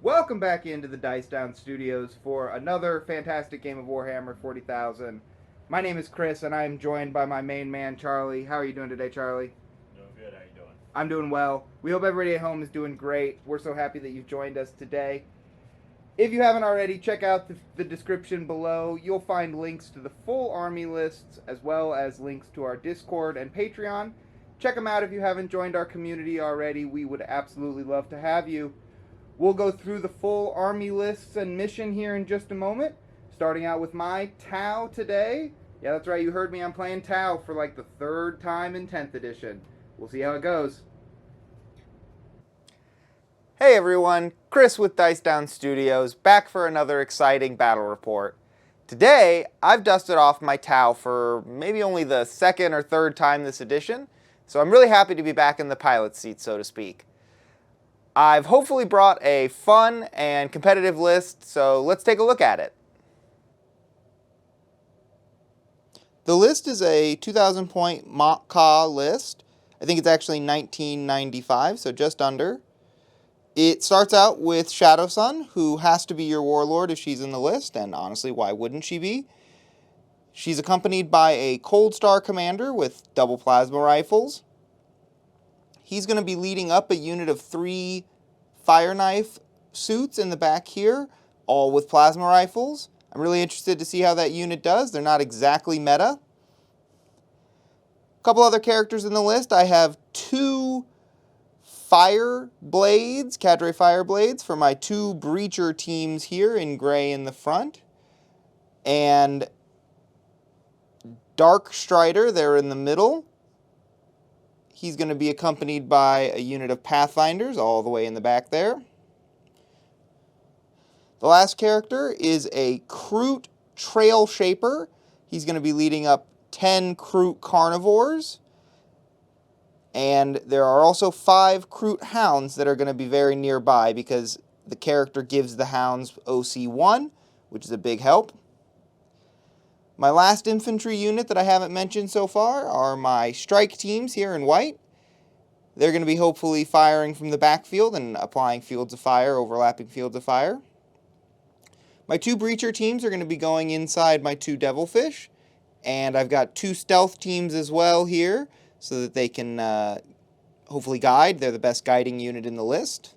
Welcome back into the Dice Down Studios for another fantastic game of Warhammer 40,000. My name is Chris, and I am joined by my main man, Charlie. How are you doing today, Charlie? Doing good. How you doing? I'm doing well. We hope everybody at home is doing great. We're so happy that you've joined us today. If you haven't already, check out the description below. You'll find links to the full army lists as well as links to our Discord and Patreon. Check them out if you haven't joined our community already. We would absolutely love to have you. We'll go through the full army lists and mission here in just a moment. Starting out with my Tau today. Yeah, that's right, you heard me. I'm playing Tau for like the third time in 10th edition. We'll see how it goes. Hey everyone, Chris with Dice Down Studios, back for another exciting battle report. Today, I've dusted off my Tau for maybe only the second or third time this edition, so I'm really happy to be back in the pilot seat, so to speak. I've hopefully brought a fun and competitive list, so let's take a look at it. The list is a 2,000 point Mach-Ka list. I think it's actually 1995, so just under. It starts out with Shadow Sun, who has to be your warlord if she's in the list, and honestly, why wouldn't she be? She's accompanied by a Cold Star commander with double plasma rifles. He's going to be leading up a unit of 3 fire knife suits in the back here, all with plasma rifles. I'm really interested to see how that unit does. They're not exactly meta. A couple other characters in the list. I have 2 fire blades, cadre fire blades, for my 2 breacher teams here in gray in the front. And Dark Strider, they're in the middle. He's going to be accompanied by a unit of Pathfinders all the way in the back there. The last character is a Kroot Trail Shaper. He's going to be leading up 10 Kroot Carnivores. And there are also 5 Kroot Hounds that are going to be very nearby because the character gives the Hounds OC1, which is a big help. My last infantry unit that I haven't mentioned so far are my strike teams here in white. They're going to be hopefully firing from the backfield and applying fields of fire, overlapping fields of fire. My 2 breacher teams are going to be going inside my 2 devilfish. And I've got 2 stealth teams as well here so that they can hopefully guide. They're the best guiding unit in the list.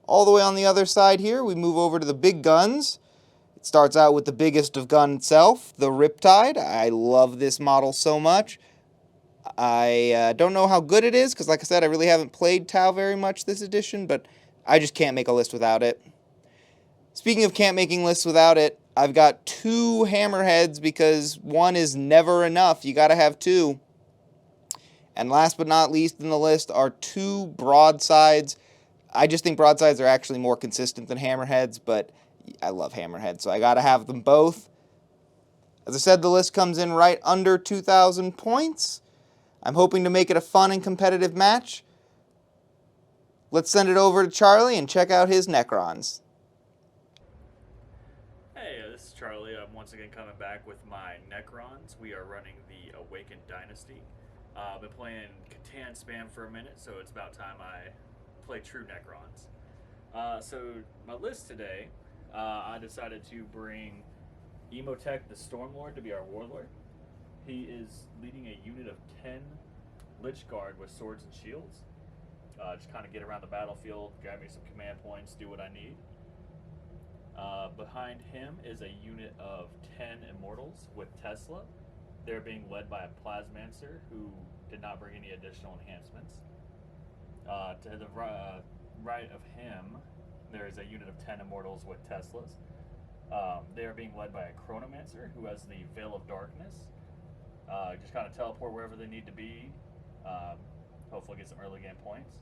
All the way on the other side here, we move over to the big guns. It starts out with the biggest of gun itself, the Riptide. I love this model so much. I don't know how good it is, because like I said, I really haven't played Tau very much this edition, but I just can't make a list without it. Speaking of can't making lists without it, I've got 2 hammerheads because 1 is never enough. You gotta have 2. And last but not least in the list are 2 broadsides. I just think broadsides are actually more consistent than hammerheads, but I love hammerheads, so I gotta have them both. As I said, the list comes in right under 2,000 points. I'm hoping to make it a fun and competitive match. Let's send it over to Charlie and check out his Necrons. Hey, this is Charlie. I'm once again coming back with my Necrons. We are running the Awakened Dynasty. I've been playing Catan spam for a minute, so it's about time I play true Necrons. So my list today, I decided to bring Emotech the Stormlord to be our warlord. He is leading a unit of 10 Lich Guard with swords and shields. Just kind of get around the battlefield, grab me some command points, do what I need. Behind him is a unit of 10 Immortals with Tesla. They're being led by a Plasmancer who did not bring any additional enhancements. To the right of him, there is a unit of 10 Immortals with Teslas. They are being led by a Chronomancer who has the Veil of Darkness. Just kind of teleport wherever they need to be. Hopefully get some early game points.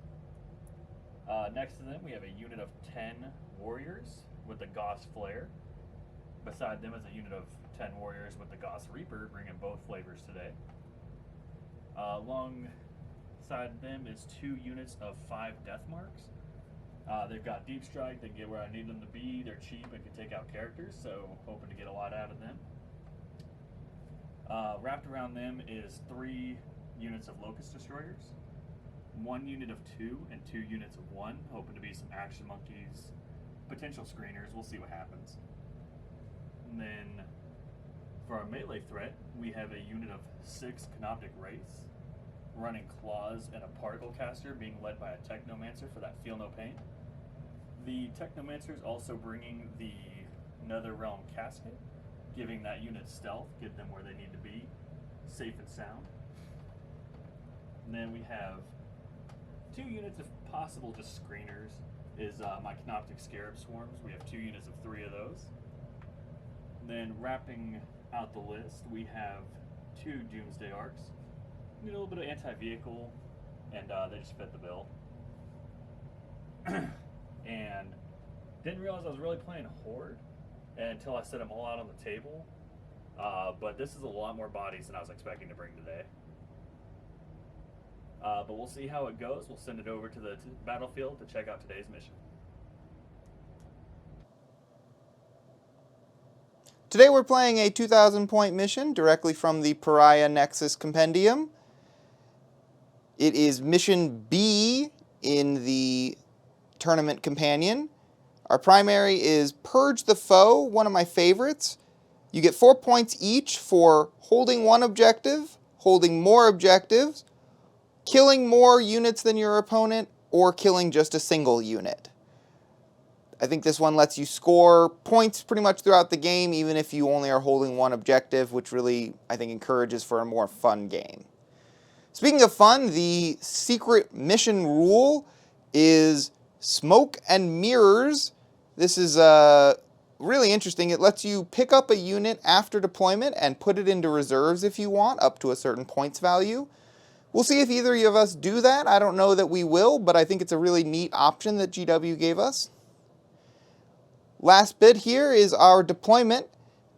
Next to them, we have a unit of 10 Warriors with the Goss Flare. Beside them is a unit of 10 Warriors with the Goss Reaper, bringing both flavors today. Alongside them is 2 units of 5 Death Marks. They've got Deep Strike, they can get where I need them to be, they're cheap and can take out characters, so hoping to get a lot out of them. Wrapped around them is 3 units of Locust Destroyers. 1 unit of 2 and 2 units of 1, hoping to be some action monkeys, potential screeners. We'll see what happens. And then for our melee threat, we have a unit of 6 Canoptic Wraiths, running claws and a particle caster, being led by a Technomancer for that feel no pain. The Technomancer is also bringing the Nether Realm Casket, giving that unit stealth, get them where they need to be, safe and sound. And then we have 2 units of possible just screeners, is my Canoptic Scarab Swarms. We have 2 units of 3 of those. And then wrapping out the list, we have 2 Doomsday Arcs. Need a little bit of anti-vehicle, and they just fit the bill. And didn't realize I was really playing Horde until I set them all out on the table. But this is a lot more bodies than I was expecting to bring today. But we'll see how it goes. We'll send it over to the battlefield to check out today's mission. Today we're playing a 2,000 point mission directly from the Pariah Nexus Compendium. It is mission B in the tournament companion. Our primary is Purge the Foe, one of my favorites. You get 4 points each for holding one objective, holding more objectives, killing more units than your opponent, or killing just a single unit. I think this one lets you score points pretty much throughout the game, even if you only are holding one objective, which really, I think, encourages for a more fun game. Speaking of fun, the secret mission rule is Smoke and Mirrors. This is really interesting. It lets you pick up a unit after deployment and put it into reserves if you want, up to a certain points value. We'll see if either of us do that. I don't know that we will, but I think it's a really neat option that GW gave us. Last bit here is our deployment.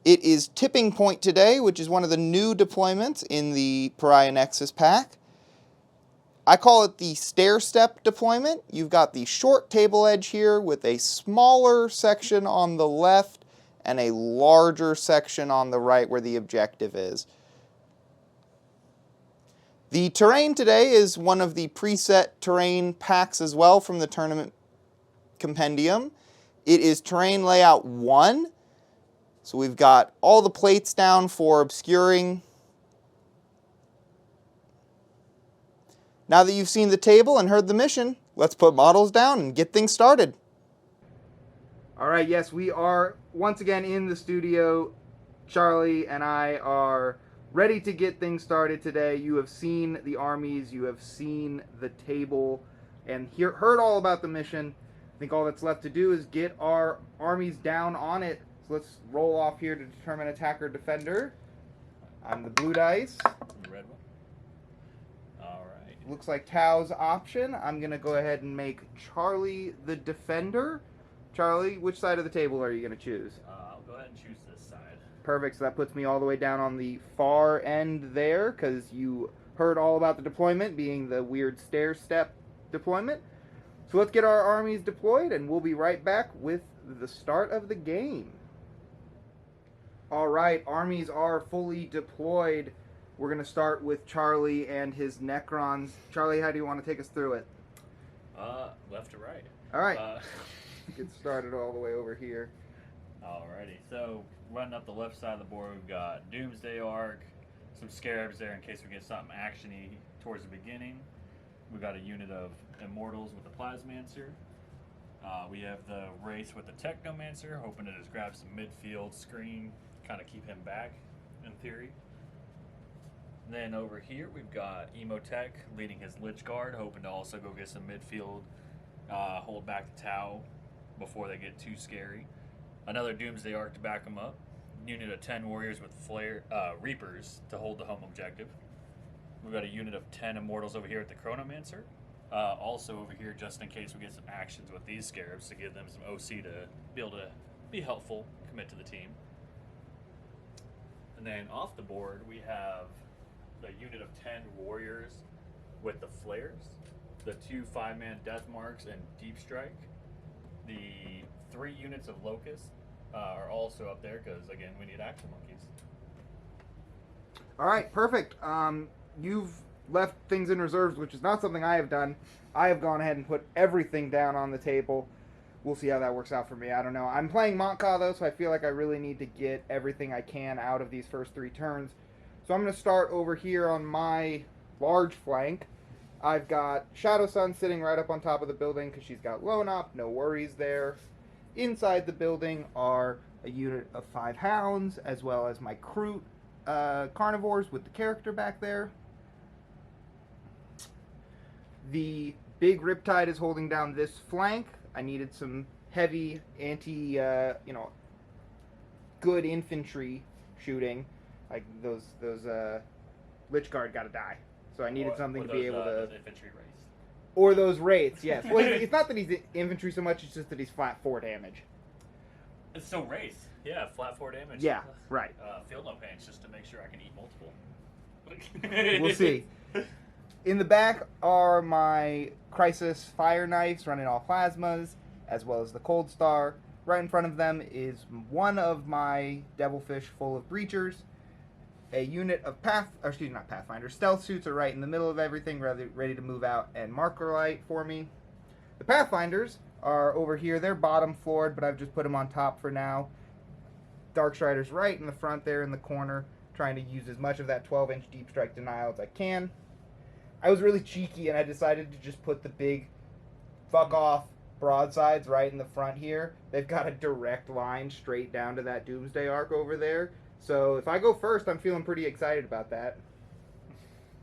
It is Tipping Point today, which is one of the new deployments in the Pariah Nexus pack. I call it the stair-step deployment. You've got the short table edge here with a smaller section on the left and a larger section on the right where the objective is. The terrain today is one of the preset terrain packs as well from the tournament compendium. It is terrain layout 1. So we've got all the plates down for obscuring. Now that you've seen the table and heard the mission, let's put models down and get things started. All right, yes, we are once again in the studio. Charlie and I are ready to get things started today. You have seen the armies, you have seen the table, and heard all about the mission. I think all that's left to do is get our armies down on it. So let's roll off here to determine attacker defender. I'm the blue dice. The red one. All right. Looks like Tao's option. I'm going to go ahead and make Charlie the defender. Charlie, which side of the table are you going to choose? I'll go ahead and choose this side. Perfect. So that puts me all the way down on the far end there because you heard all about the deployment being the weird stair-step deployment. So let's get our armies deployed and we'll be right back with the start of the game. All right, armies are fully deployed. We're going to start with Charlie and his Necrons. Charlie, how do you want to take us through it? Left to right. All right. Get started all the way over here. Alrighty, so running up the left side of the board, we've got Doomsday Arc, some Scarabs there in case we get something actiony towards the beginning. We've got a unit of Immortals with the Plasmancer. We have the Wraith with the Technomancer, hoping to just grab some midfield screen, kind of keep him back, in theory. Then over here, we've got Emotech leading his Lich Guard, hoping to also go get some midfield, hold back the Tau before they get too scary. Another Doomsday Arc to back them up. Unit of 10 Warriors with Reapers to hold the home objective. We've got a unit of 10 Immortals over here at the Chronomancer. Also over here, just in case we get some actions with these Scarabs to give them some OC to be able to be helpful, commit to the team. And then off the board, we have the unit of 10 Warriors with the Flares, the 2 5-man Death Marks and Deep Strike. The 3 units of Locust are also up there because, again, we need action monkeys. All right, perfect. You've left things in reserves, which is not something I have done. I have gone ahead and put everything down on the table. We'll see how that works out for me. I don't know. I'm playing Montka, though, so I feel like I really need to get everything I can out of these first 3 turns. So I'm going to start over here on my large flank. I've got Shadow Sun sitting right up on top of the building because she's got Lone Op. No worries there. Inside the building are a unit of 5 Hounds, as well as my Kroot Carnivores with the character back there. The big Riptide is holding down this flank. I needed some heavy good infantry shooting. Like those Lich Guard got to die. So I needed something to be able to. Those infantry race. Or those wraiths, yes. Well, it's not that he's infantry so much; it's just that he's flat 4 damage. It's so race. Yeah, flat 4 damage. Yeah, right. Feel no pain, just to make sure I can eat multiple. We'll see. In the back are my Crisis Fire Knights running all plasmas, as well as the Cold Star. Right in front of them is one of my Devilfish full of Breachers. A unit of Stealth Suits are right in the middle of everything, ready to move out and Marker Light for me. The Pathfinders are over here. They're bottom floored, but I've just put them on top for now. Darkstrider's right in the front there in the corner, trying to use as much of that 12-inch Deep Strike Denial as I can. I was really cheeky, and I decided to just put the big fuck-off broadsides right in the front here. They've got a direct line straight down to that Doomsday Arc over there. So if I go first, I'm feeling pretty excited about that.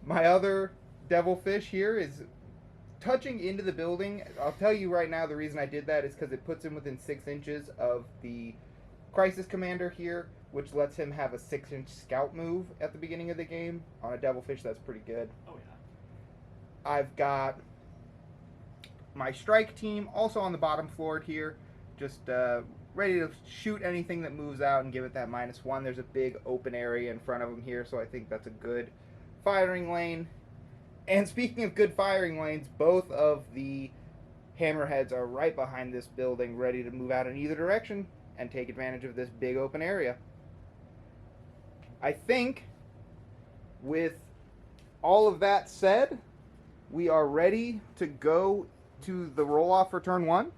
My other Devilfish here is touching into the building. I'll tell you right now the reason I did that is because it puts him within 6 inches of the Crisis Commander here, which lets him have a 6-inch scout move at the beginning of the game. On a Devilfish, that's pretty good. Oh, yeah. I've got my strike team also on the bottom floor here, just ready to shoot anything that moves out and give it that -1. There's a big open area in front of them here, so I think that's a good firing lane. And speaking of good firing lanes, both of the Hammerheads are right behind this building, ready to move out in either direction and take advantage of this big open area. I think with all of that said, we are ready to go to the roll-off for turn 1.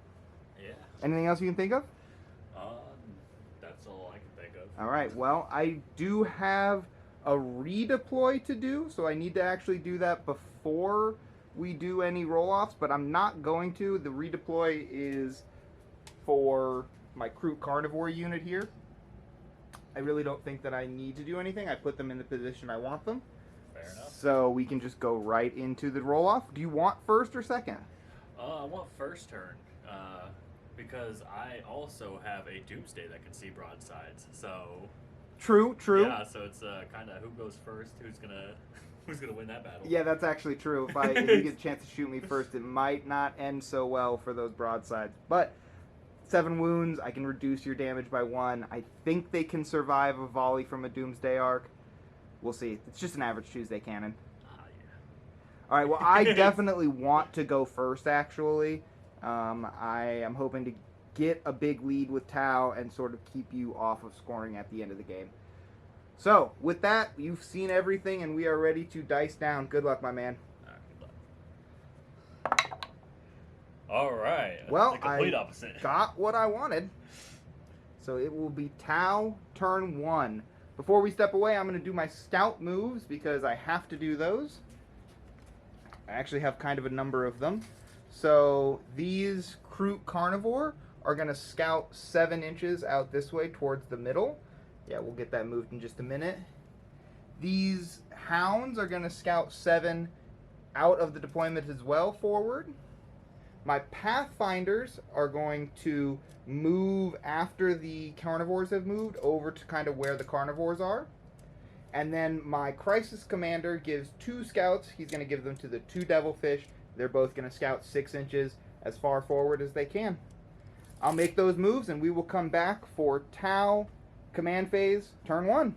Yeah. Anything else you can think of? That's all I can think of. All right. Well, I do have a redeploy to do, so I need to actually do that before we do any roll-offs, but I'm not going to. The redeploy is for my Kroot Carnivore unit here. I really don't think that I need to do anything. I put them in the position I want them. Fair enough. So we can just go right into the roll-off. Do you want first or second? I want first turn, because I also have a Doomsday that can see broadsides. So True. yeah, so it's kind of who goes first, who's gonna win that battle. Yeah, that's actually true. If you get a chance to shoot me first, it might not end so well for those broadsides. But 7 wounds, I can reduce your damage by 1. I think they can survive a volley from a Doomsday Arc. We'll see. It's just an average Tuesday cannon. Yeah. All right, well, I definitely want to go first, actually. I am hoping to get a big lead with Tau and sort of keep you off of scoring at the end of the game. So, with that, you've seen everything, and we are ready to dice down. Good luck, my man. Good luck. All right. Well, the complete I opposite. got what I wanted. So it will be Tau turn 1. Before we step away, I'm going to do my scout moves because I have to do those. I actually have kind of a number of them. So these Kroot Carnivore are going to scout 7 inches out this way towards the middle. Yeah, we'll get that moved in just a minute. These Hounds are going to scout 7 out of the deployment as well forward. My Pathfinders are going to move after the Carnivores have moved over to kind of where the Carnivores are. And then my Crisis Commander gives 2 scouts. He's going to give them to the 2 Devilfish. They're both going to scout 6 inches as far forward as they can. I'll make those moves and we will come back for Tau command phase turn 1.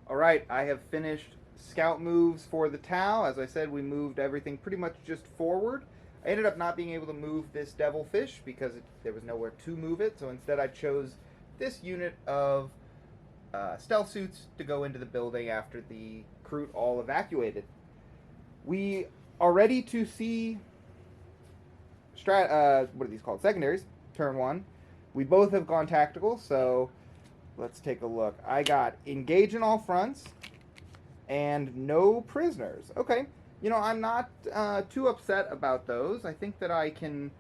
Alright, I have finished scout moves for the Tau. As I said, we moved everything pretty much just forward. I ended up not being able to move this Devilfish because there was nowhere to move it, so instead I chose this unit of Stealth Suits to go into the building after the recruit all evacuated. We are ready to see what are these called? Secondaries. Turn 1. We both have gone tactical, so let's take a look. I got engage in all fronts and no prisoners. Okay. You know, I'm not too upset about those. I think that I can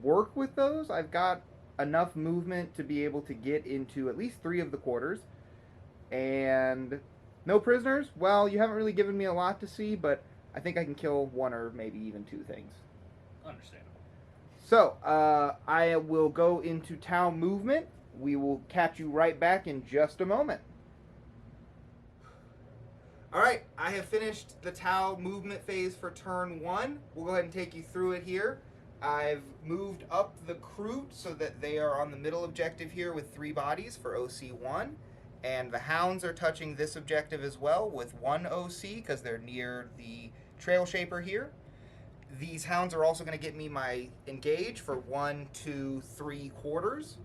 work with those. I've got enough movement to be able to get into at least 3 of the quarters. And no prisoners? Well, you haven't really given me a lot to see, but I think I can kill 1 or maybe even 2 things. Understandable. So, I will go into Tau movement. We will catch you right back in just a moment. Alright, I have finished the Tau movement phase for turn 1. We'll go ahead and take you through it here. I've moved up the Kroot so that they are on the middle objective here with 3 bodies for OC1. And the Hounds are touching this objective as well with 1 OC because they're near the Trail Shaper here. These Hounds are also going to get me my engage for 1, 2, 3 quarters.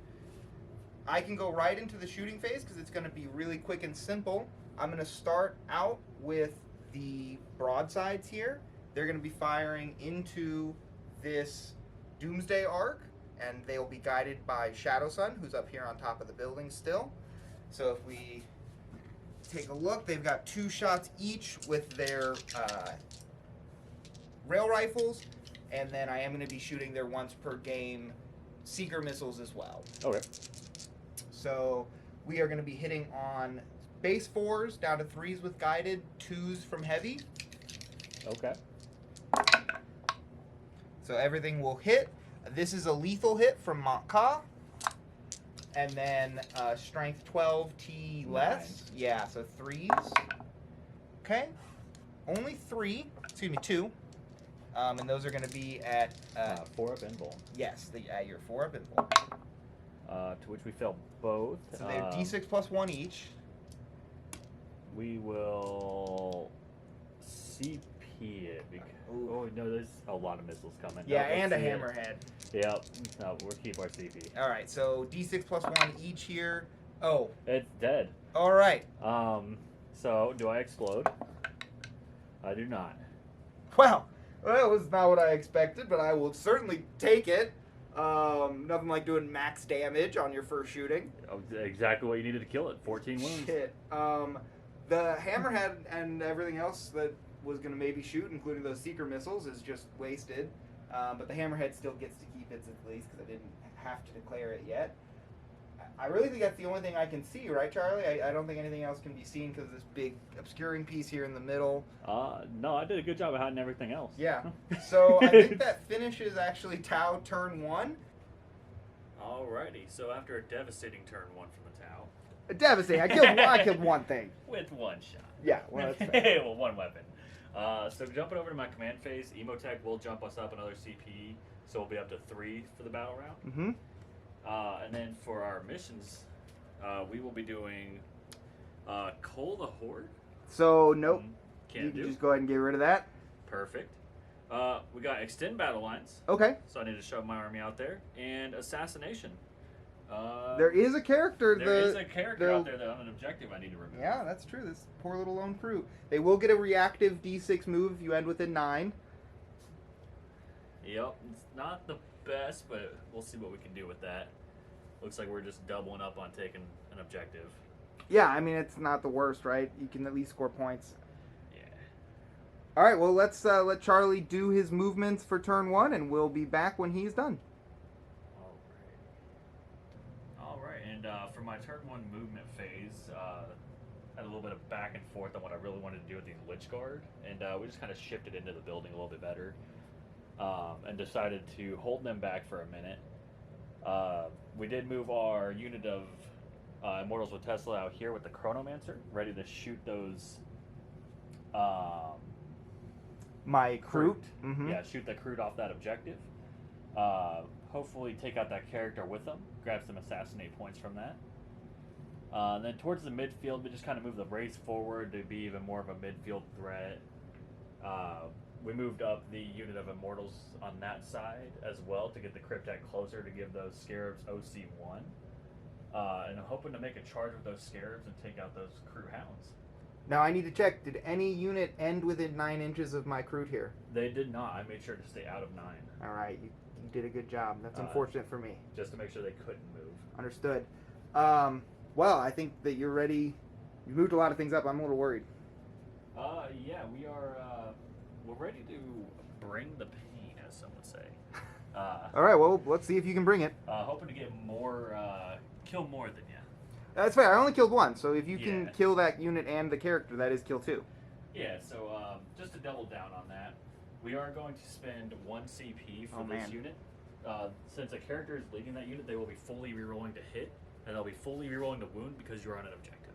I can go right into the shooting phase because it's going to be really quick and simple. I'm going to start out with the broadsides here. They're going to be firing into this Doomsday Arc, and they will be guided by Shadow Sun, who's up here on top of the building still. So if we take a look, they've got 2 shots each with their rail rifles, and then I am going to be shooting their once per game Seeker missiles as well. Okay. So we are going to be hitting on base 4s down to 3s with guided, 2s from heavy. Okay. So everything will hit. This is a lethal hit from Montka. And then strength 12 T less. 9. Yeah, so 3s. Okay. Only 3. Excuse me, 2. And those are going to be at 4 up invuln. Yes, your 4 up invuln. To which we fail both. So they're D6 plus 1 each. We will CP it. Oh no, there's a lot of missiles coming. Yeah, No, and a let's see it. hammerhead. Yep. No, we'll keep our CP. All right, so D6 plus 1 each here. Oh. It's dead. All right. So do I explode? I do not. Well, that was not what I expected, but I will certainly take it. Nothing like doing max damage on your first shooting. Oh, exactly what you needed to kill it. 14 wounds. Shit. The hammerhead and everything else that was going to maybe shoot, including those Seeker missiles, is just wasted. But the hammerhead still gets to keep its at least because I didn't have to declare it yet. I really think that's the only thing I can see, right, Charlie? I don't think anything else can be seen because of this big obscuring piece here in the middle. No, I did a good job of hiding everything else. Yeah. So I think that finishes actually Tau turn 1. Alrighty. So after a devastating turn 1 from the Tau. Devastating. I killed 1 thing. With 1 shot. Yeah, well, that's fair. Well, 1 weapon. So jumping over to my command phase, Emotech will jump us up another CP, so we'll be up to 3 for the battle round. Mm-hmm. And then for our missions, we will be doing Cull the Horde. So, nope. Can't you do. can just go ahead and get rid of that. Perfect. We got Extend Battle Lines. Okay. So I need to shove my army out there. And Assassination. There is a character. There is a character out there that on an objective I need to remove. Yeah, that's true. This poor little lone crew. They will get a reactive D6 move if you end within 9. Yep. It's not the best, but we'll see what we can do with that. Looks like we're just doubling up on taking an objective. Yeah, I mean, it's not the worst, right? You can at least score points. Yeah. All right, well, let's let Charlie do his movements for turn 1, and we'll be back when he's done. All right. And for my turn 1 movement phase, had a little bit of back and forth on what I really wanted to do with the Lich Guard, and we just kind of shifted into the building a little bit better, and decided to hold them back for a minute. We did move our unit of Immortals with Tesla out here with the Chronomancer, ready to shoot those. My Kroot. Mm-hmm. Yeah, shoot the Kroot off that objective. Hopefully take out that character with them, grab some assassinate points from that. And then towards the midfield, we just kind of move the race forward to be even more of a midfield threat. We moved up the unit of Immortals on that side as well to get the Cryptek closer to give those Scarabs OC1. And I'm hoping to make a charge with those Scarabs and take out those Crew Hounds. Now I need to check. Did any unit end within 9 inches of my Kroot here? They did not. I made sure to stay out of 9. All right, you did a good job. That's unfortunate for me. Just to make sure they couldn't move. Understood. Well, I think that you're ready. You moved a lot of things up. I'm a little worried. Yeah, we are. We're ready to bring the pain, as some would say. All right, well, let's see if you can bring it. Hoping to get more, kill more than you. That's fair. I only killed 1, so if you can Yeah. kill that unit and the character, that is kill 2. Yeah, so just to double down on that, we are going to spend 1 CP for this unit. Since a character is leading that unit, they will be fully rerolling to hit, and they'll be fully rerolling to wound because you're on an objective.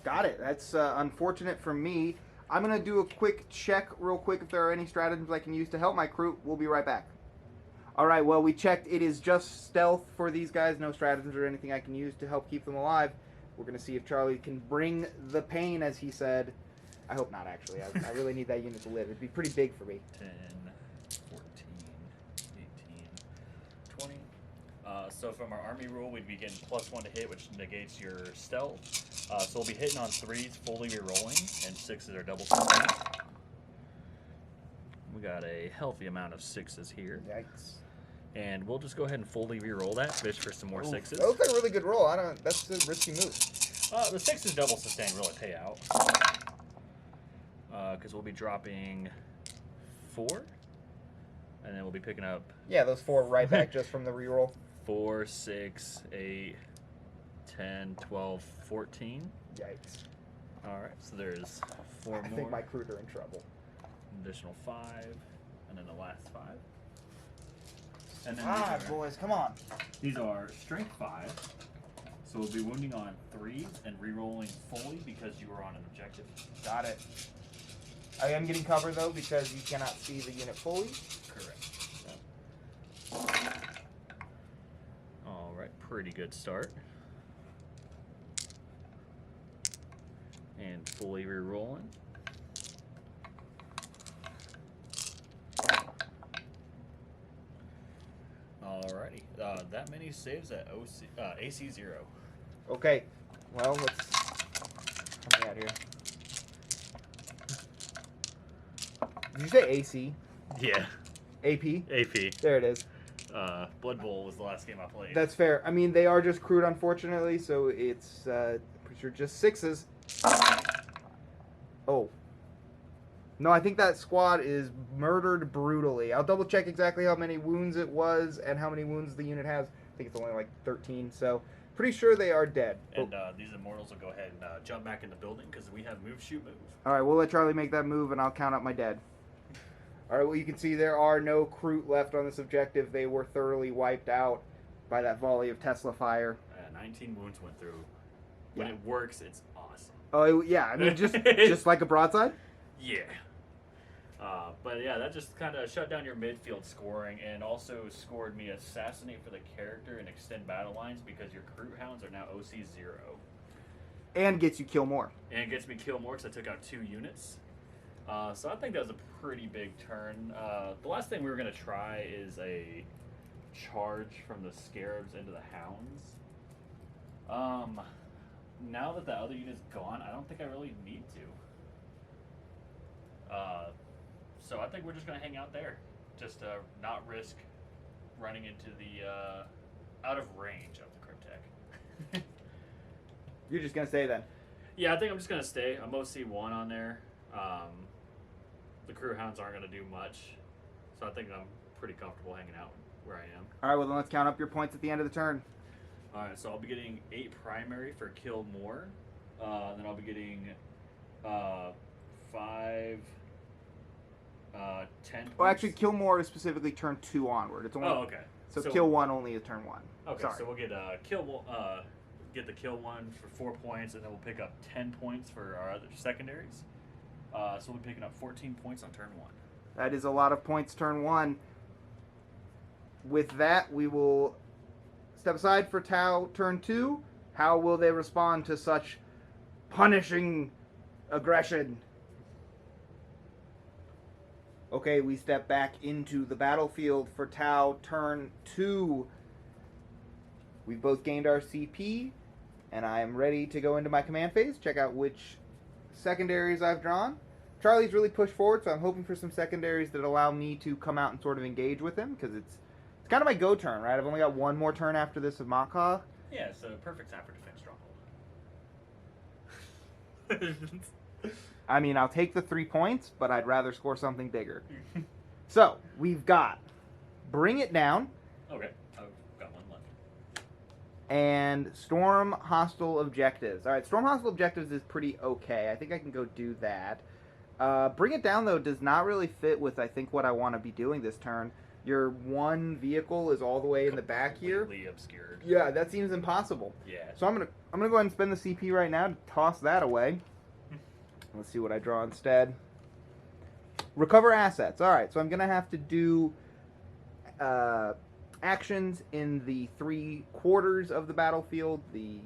Got it. That's unfortunate for me. I'm going to do a quick check real quick if there are any stratagems I can use to help my crew. We'll be right back. All right, well, we checked. It is just stealth for these guys. No stratagems or anything I can use to help keep them alive. We're going to see if Charlie can bring the pain, as he said. I hope not, actually. I really need that unit to live. It'd be pretty big for me. 10, 14, 18, 20. So from our army rule, we'd be getting +1 to hit, which negates your stealth. So we'll be hitting on 3s, fully rerolling, and 6s are double sustained. We got a healthy amount of 6s here. Yikes. And we'll just go ahead and fully reroll that, fish for some more 6s. That looks like a really good roll. That's a risky move. The 6s double sustain really pay out. Because we'll be dropping 4. And then we'll be picking up... Yeah, those 4 right back just from the reroll. 4, 6, 8, 10, 12, 14. Yikes. Alright, so there's 4 more. I think my crew are in trouble. Additional 5, and then the last 5. And then Boys, come on. these are strength 5, so we'll be wounding on 3s and re-rolling fully because you were on an objective. Got it. I am getting cover, though, because you cannot see the unit fully. Correct. Alright, pretty good start. And fully re-rolling. Alrighty, that many saves at AC 0. Okay, well, let's... Help me out here. Did you say AC? Yeah, AP? AP. There it is. Blood Bowl was the last game I played. That's fair. I mean, they are just crude, unfortunately, so it's, pretty sure just 6s. Oh. No, I think that squad is murdered brutally. I'll double check exactly how many wounds it was and how many wounds the unit has. I think it's only like 13, so pretty sure they are dead. And these immortals will go ahead and jump back in the building because we have move, shoot, move. All right, we'll let Charlie make that move, and I'll count up my dead. All right, well, you can see there are no Kroot left on this objective. They were thoroughly wiped out by that volley of Tesla fire. 19 wounds went through. When it works, it's awesome. Oh, yeah, I mean, just like a broadside? Yeah. But yeah, that just kind of shut down your midfield scoring and also scored me Assassinate for the character and extend battle lines because your Kroot Hounds are now OC 0. And gets you kill more. And it gets me kill more because I took out 2 units. So I think that was a pretty big turn. The last thing we were going to try is a charge from the Scarabs into the Hounds. Now that the other unit's gone, I don't think I really need to. So I think we're just going to hang out there. Just to not risk running into the out of range of the Cryptek. You're just going to stay then? Yeah, I think I'm just going to stay. I'm OC1 on there. The Crew Hounds aren't going to do much. So I think I'm pretty comfortable hanging out where I am. All right, well, then let's count up your points at the end of the turn. All right, so I'll be getting 8 primary for kill more. Then I'll be getting 5, 10 points. Well, actually, kill more is specifically turn 2 onward. It's only, okay. So kill 1 only is turn 1. Okay, Sorry. so we'll get get the kill 1 for 4 points, and then we'll pick up 10 points for our other secondaries. So we'll be picking up 14 points on turn 1. That is a lot of points turn 1. With that, we will step aside for Tau turn 2. How will they respond to such punishing aggression? Okay, we step back into the battlefield for Tau turn 2. We've both gained our CP, and I am ready to go into my command phase. Check out which secondaries I've drawn. Charlie's really pushed forward, so I'm hoping for some secondaries that allow me to come out and sort of engage with him, because it's kind of my go turn, right? I've only got one more turn after this of Makha. Yeah, so perfect time for defense stronghold. I mean, I'll take the 3 points, but I'd rather score something bigger. So, we've got Bring It Down. Okay, I've got one left. And Storm Hostile Objectives. Alright, Storm Hostile Objectives is pretty okay. I think I can go do that. Bring It Down, though, does not really fit with, I think, what I want to be doing this turn. Your one vehicle is all the way in the back here. Completely obscured. Yeah, that seems impossible. Yeah. So I'm gonna go ahead and spend the CP right now to toss that away. Let's see what I draw instead. Recover assets. Alright, so I'm gonna have to do actions in the 3 quarters of the battlefield,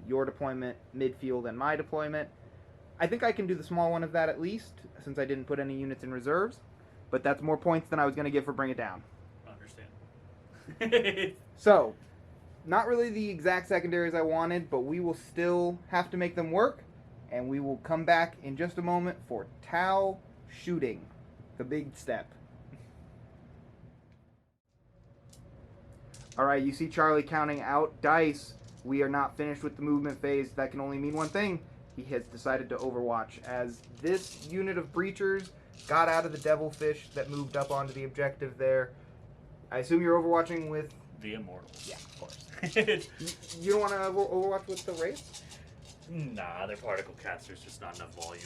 your deployment, midfield, and my deployment. I think I can do the small one of that at least, since I didn't put any units in reserves. But that's more points than I was gonna get for Bring It Down. So, not really the exact secondaries I wanted, but we will still have to make them work, and we will come back in just a moment for Tau shooting, the big step. Alright, you see Charlie counting out dice. We are not finished with the movement phase. That can only mean one thing. He has decided to overwatch, as this unit of breachers got out of the devilfish that moved up onto the objective there. I assume you're overwatching with... The Immortals. Yeah, of course. You don't want to overwatch with the Wraith? Nah, their particle caster's just not enough volume.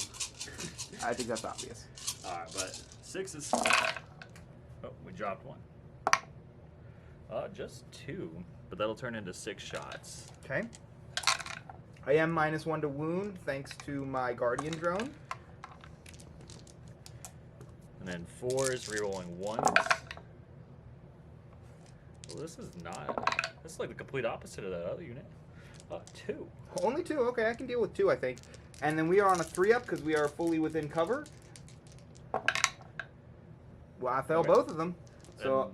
I think that's obvious. Alright, but 6 is... Oh, we dropped one. Just 2. But that'll turn into 6 shots. Okay. I am -1 to wound, thanks to my Guardian drone. And then 4 is rerolling 1s. Well, this is not... This is like the complete opposite of that other unit. 2. Only 2? Okay, I can deal with 2, I think. And then we are on a 3-up because we are fully within cover. Well, I fell both of them. So and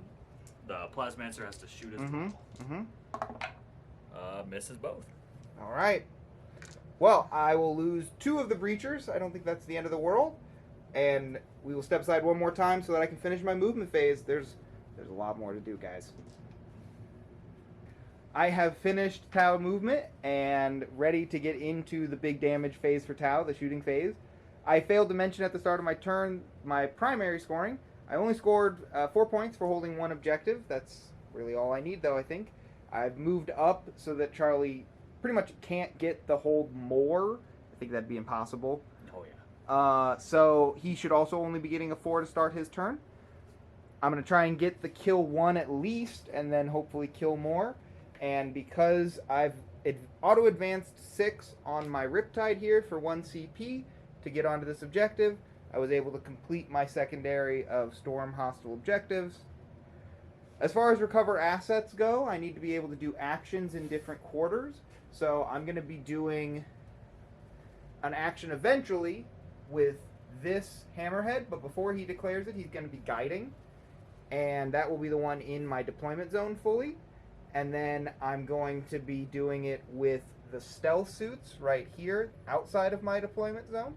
the Plasmancer has to shoot as well. Misses both. Alright. Well, I will lose 2 of the breachers. I don't think that's the end of the world. And we will step aside one more time so that I can finish my movement phase. There's a lot more to do, guys. I have finished Tau movement and ready to get into the big damage phase for Tau, the shooting phase. I failed to mention at the start of my turn my primary scoring. I only scored 4 points for holding 1 objective. That's really all I need, though, I think. I've moved up so that Charlie pretty much can't get the hold more. I think that'd be impossible. Oh, yeah. So he should also only be getting a 4 to start his turn. I'm going to try and get the kill 1 at least, and then hopefully kill more. And because I've auto-advanced 6 on my Riptide here for 1 CP to get onto this objective, I was able to complete my secondary of Storm Hostile Objectives. As far as recover assets go, I need to be able to do actions in different quarters. So I'm going to be doing an action eventually with this Hammerhead, but before he declares it, he's going to be guiding. And that will be the one in my deployment zone fully. And then I'm going to be doing it with the stealth suits right here outside of my deployment zone.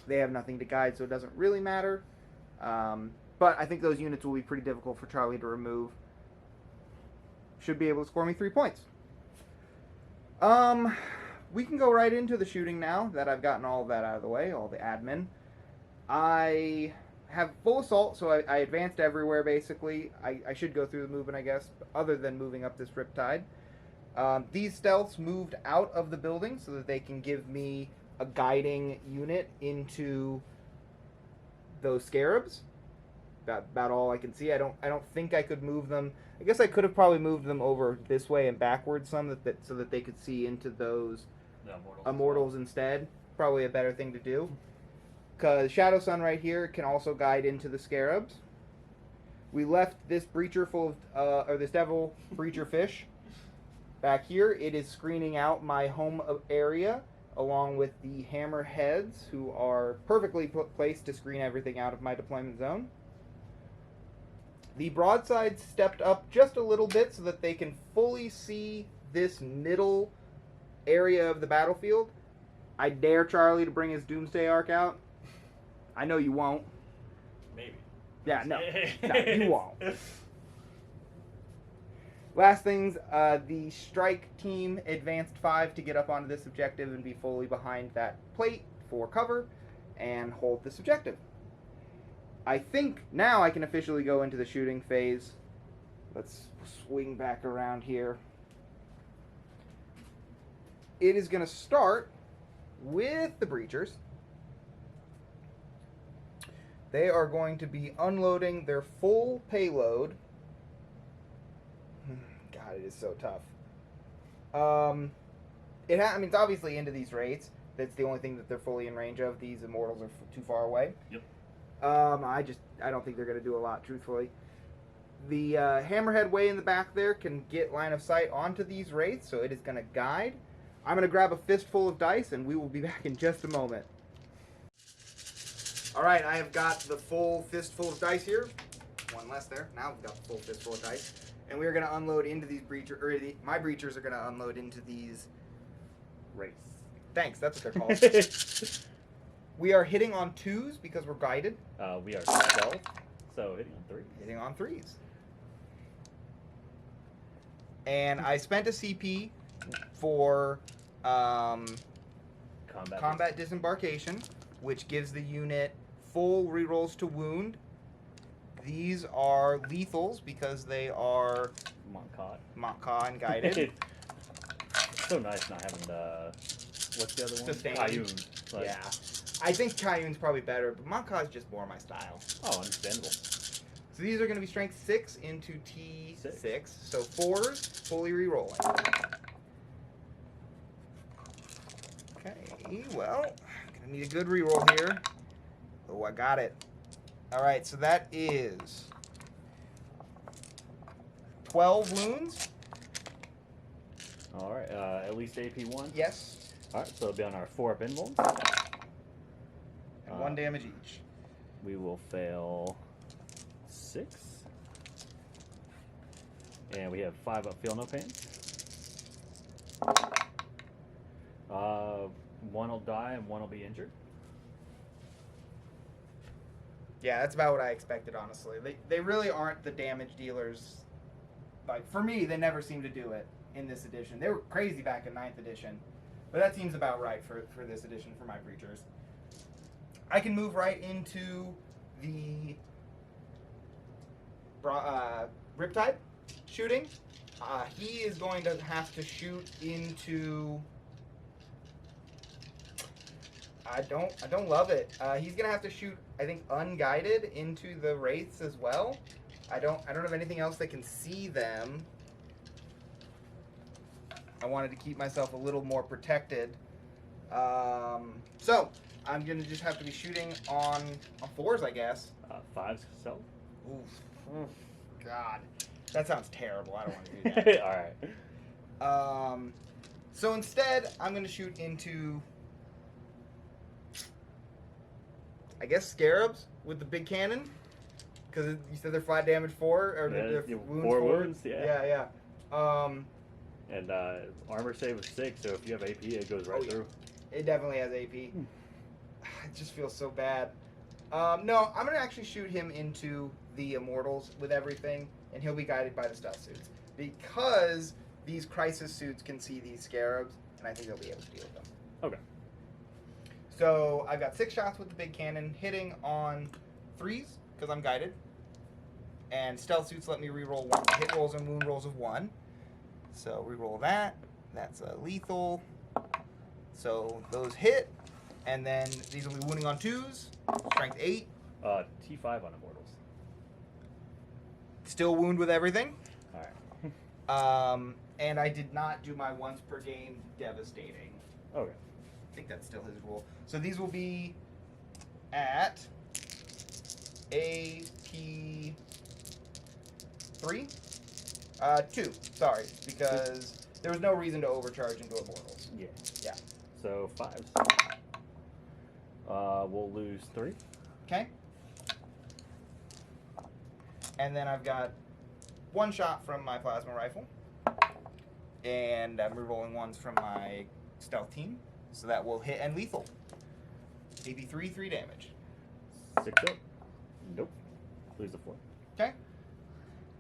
They have nothing to guide, so it doesn't really matter. But I think those units will be pretty difficult for Charlie to remove. Should be able to score me 3 points. We can go right into the shooting now that I've gotten all of that out of the way, all the admin. I have full assault, so I advanced everywhere, basically. I should go through the movement, I guess, other than moving up this Riptide. These stealths moved out of the building so that they can give me a guiding unit into those scarabs. About all I can see. I don't think I could move them. I guess I could have probably moved them over this way and backwards some, so that they could see into those immortals instead. Probably a better thing to do. Because Shadow Sun right here can also guide into the scarabs. We left this breacher full of, or this devil breacher fish back here. It is screening out my home area along with the hammerheads, who are perfectly placed to screen everything out of my deployment zone. The broadsides stepped up just a little bit so that they can fully see this middle area of the battlefield. I dare Charlie to bring his Doomsday Arc out. I know you won't. Maybe. Yeah, no, you won't. Last things, the strike team advanced 5 to get up onto this objective and be fully behind that plate for cover and hold this objective. I think now I can officially go into the shooting phase. Let's swing back around here. It is going to start with the breachers. They are going to be unloading their full payload. God, it is so tough. I mean, it's obviously into these raids. That's the only thing that they're fully in range of. These immortals are too far away. Yep. I don't think they're going to do a lot, truthfully. The hammerhead way in the back there can get line of sight onto these wraiths, so it is going to guide. I'm going to grab a fistful of dice, and we will be back in just a moment. All right, I have got the full fistful of dice here. One less there. Now we've got the full fistful of dice. And we are going to unload into these breachers, my breachers are going to unload into these wraiths. Thanks, that's what they're called. We are hitting on 2s because we're guided. We are stealth, so hitting on 3s. Hitting on 3s. And I spent a CP for combat disembarkation, which gives the unit full rerolls to wound. These are lethals because they are Montcaught and guided. So nice not having the what's the other one? Sustained. Like, yeah. I think Cayune's probably better, but Montcaught is just more my style. Oh, understandable. So these are going to be strength 6 into T6. So 4s, fully re-rolling. Okay, well, going to need a good re-roll here. Oh, I got it. All right, so that is 12 wounds. All right, at least AP 1? Yes. All right, so it'll be on our 4 bin rolls. And 1 damage each. We will fail 6. And we have 5 up, feel no pain. 1 will die and 1 will be injured. Yeah, that's about what I expected, honestly. They really aren't the damage dealers. Like, for me, they never seem to do it in this edition. They were crazy back in 9th edition. But that seems about right for this edition for my breachers. I can move right into the Riptide shooting. He is going to have to shoot into... I don't love it. He's gonna have to shoot, I think, unguided into the wraiths as well. I don't have anything else that can see them. I wanted to keep myself a little more protected. So I'm gonna just have to be shooting on 4s, I guess. 5s self. Oof. God, that sounds terrible. I don't want to do that. All right. So instead, I'm gonna shoot into, I guess, scarabs with the big cannon, because you said they're flat damage 4 or they're wounds 4 wounds. Yeah. And armor save of 6, so if you have AP, it goes right through. It definitely has AP. It just feels so bad. No, I'm gonna actually shoot him into the immortals with everything, and he'll be guided by the stealth suits because these crisis suits can see these scarabs, and I think they'll be able to deal with them. Okay. So I've got 6 shots with the big cannon, hitting on 3s because I'm guided, and stealth suits let me reroll hit rolls and wound rolls of 1. So reroll that. That's a lethal. So those hit, and then these will be wounding on 2s. Strength 8. T5 on immortals. Still wound with everything. All right. And I did not do my once per game devastating. Okay. I think that's still his rule. So these will be at AP 3? 2, sorry, because there was no reason to overcharge into immortals. Yeah. Yeah. So 5s. We'll lose 3. Okay. And then I've got 1 shot from my plasma rifle. And I'm rerolling 1s from my stealth team. So that will hit and lethal. AP3, 3 damage. 6 up. Nope. Lose a 4. Okay.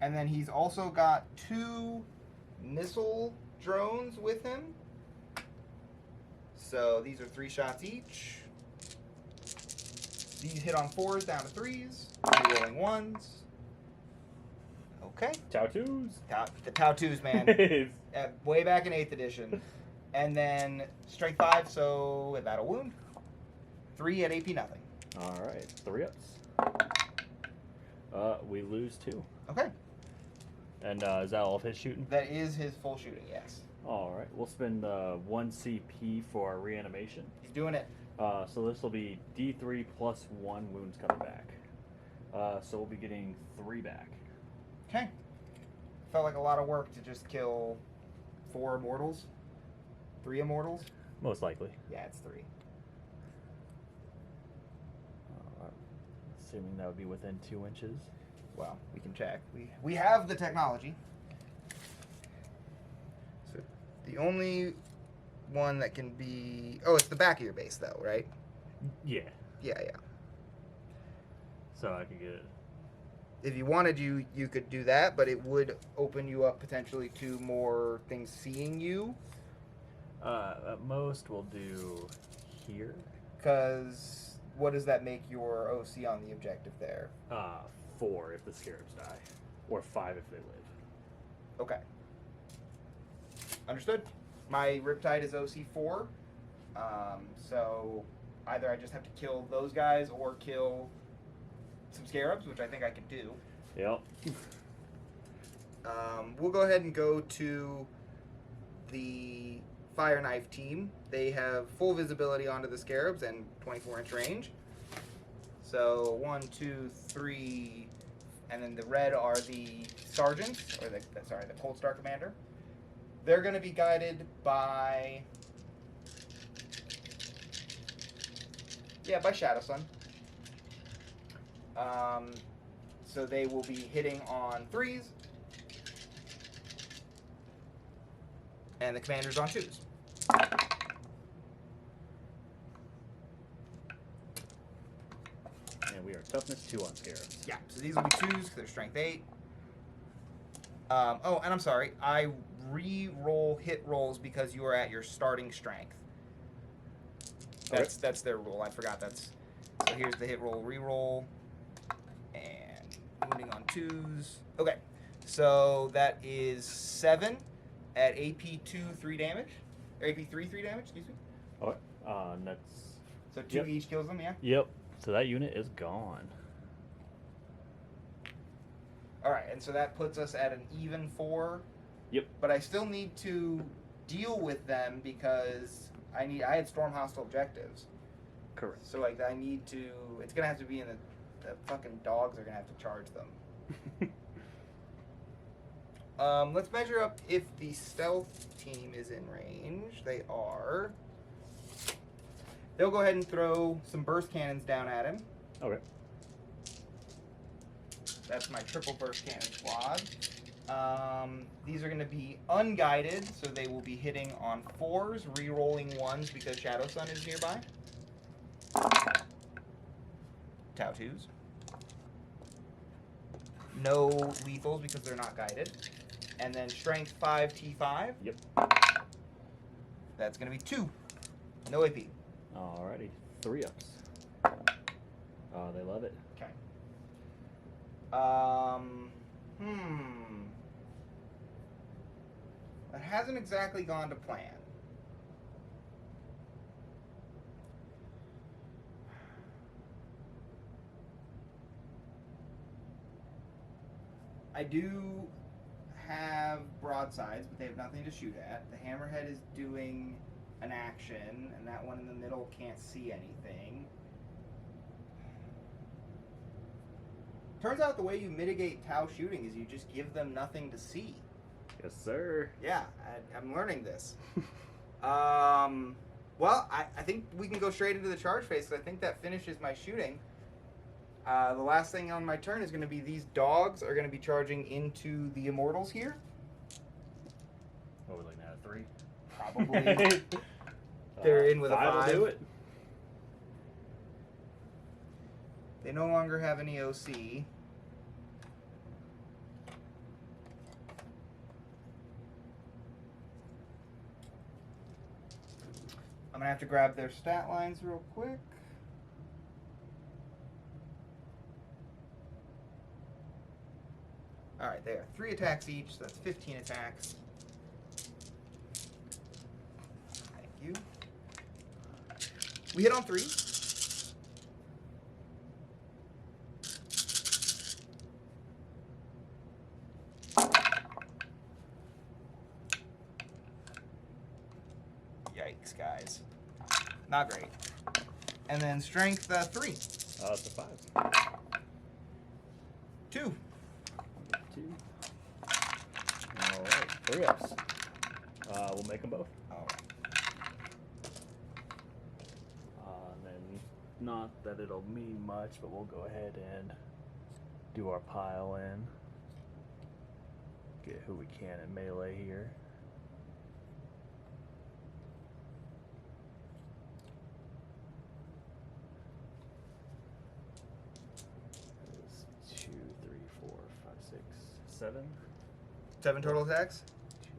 And then he's also got 2 missile drones with him. So these are 3 shots each. These hit on 4s, down to 3s. Rolling 1s. Okay. Tau-2s. The Tau-2s, man. Way back in 8th edition. And then strength 5, so that'll wound. 3 at AP nothing. Alright, 3 ups. We lose 2. Okay. And is that all of his shooting? That is his full shooting, yes. Alright, we'll spend 1 CP for our reanimation. He's doing it. So this will be D3 plus 1 wounds coming back. So we'll be getting 3 back. Okay. Felt like a lot of work to just kill 4 immortals. 3 immortals? Most likely. Yeah, it's 3. Assuming that would be within 2 inches. Well, we can check. We have the technology. So the only one that can be... Oh, it's the back of your base, though, right? Yeah. Yeah. So I could get it. If you wanted, you could do that, but it would open you up potentially to more things seeing you. At most, we'll do here. Because what does that make your OC on the objective there? 4 if the scarabs die. Or 5 if they live. Okay. Understood. My Riptide is OC 4. So either I just have to kill those guys or kill some scarabs, which I think I can do. Yep. We'll go ahead and go to the Fire Knife team. They have full visibility onto the scarabs and 24-inch range. So 1, 2, 3, and then the red are the sergeants, or the Cold Star Commander. They're going to be guided by, by Shadow Sun. So they will be hitting on 3s, and the commander's on 2s. And we are toughness 2 on scarabs. Yeah, so these will be 2s because they're strength 8. Oh, and I'm sorry, I re-roll hit rolls because you are at your starting strength. That's their rule. I forgot that's. So here's the hit roll, re-roll, and wounding on 2s. Okay, so that is 7 at AP 2, 3 damage, or AP 3, 3 damage. Excuse me. Okay. That's. So 2 each kills them. Yeah. Yep. So that unit is gone. All right, and so that puts us at an even 4. Yep. But I still need to deal with them because I had storm hostile objectives. Correct. So like I need to. It's gonna have to be in the fucking dogs are gonna have to charge them. Let's measure up if the stealth team is in range. They are. They'll go ahead and throw some burst cannons down at him. Okay. That's my triple burst cannon squad. These are going to be unguided, so they will be hitting on 4s, re-rolling 1s because Shadow Sun is nearby. Tau-2s. No lethals because they're not guided. And then strength 5, T5. Yep. That's going to be 2. No AP. Alrighty. 3 ups. They love it. Okay. That hasn't exactly gone to plan. I do have broadsides, but they have nothing to shoot at. The hammerhead is doing an action, and that one in the middle can't see anything. Turns out the way you mitigate Tau shooting is you just give them nothing to see. Yes, sir. Yeah, I'm learning this. Well, I think we can go straight into the charge phase, because I think that finishes my shooting. The last thing on my turn is going to be these dogs are going to be charging into the immortals here. What are we looking at, 3? Probably. They're in with a 5 will 5. do it. They no longer have any OC. I'm gonna have to grab their stat lines real quick. Alright, they are 3 attacks each, so that's 15 attacks. Thank you. We hit on 3. Yikes, guys. Not great. And then strength 3. It's a 5. 2. 2. All right, 3 ups. We'll make them both. Alright. And then, not that it'll mean much, but we'll go ahead and do our pile in. Get who we can in melee here. There's 2, 3, 4, 5, 6, 7. 7 total attacks? 2,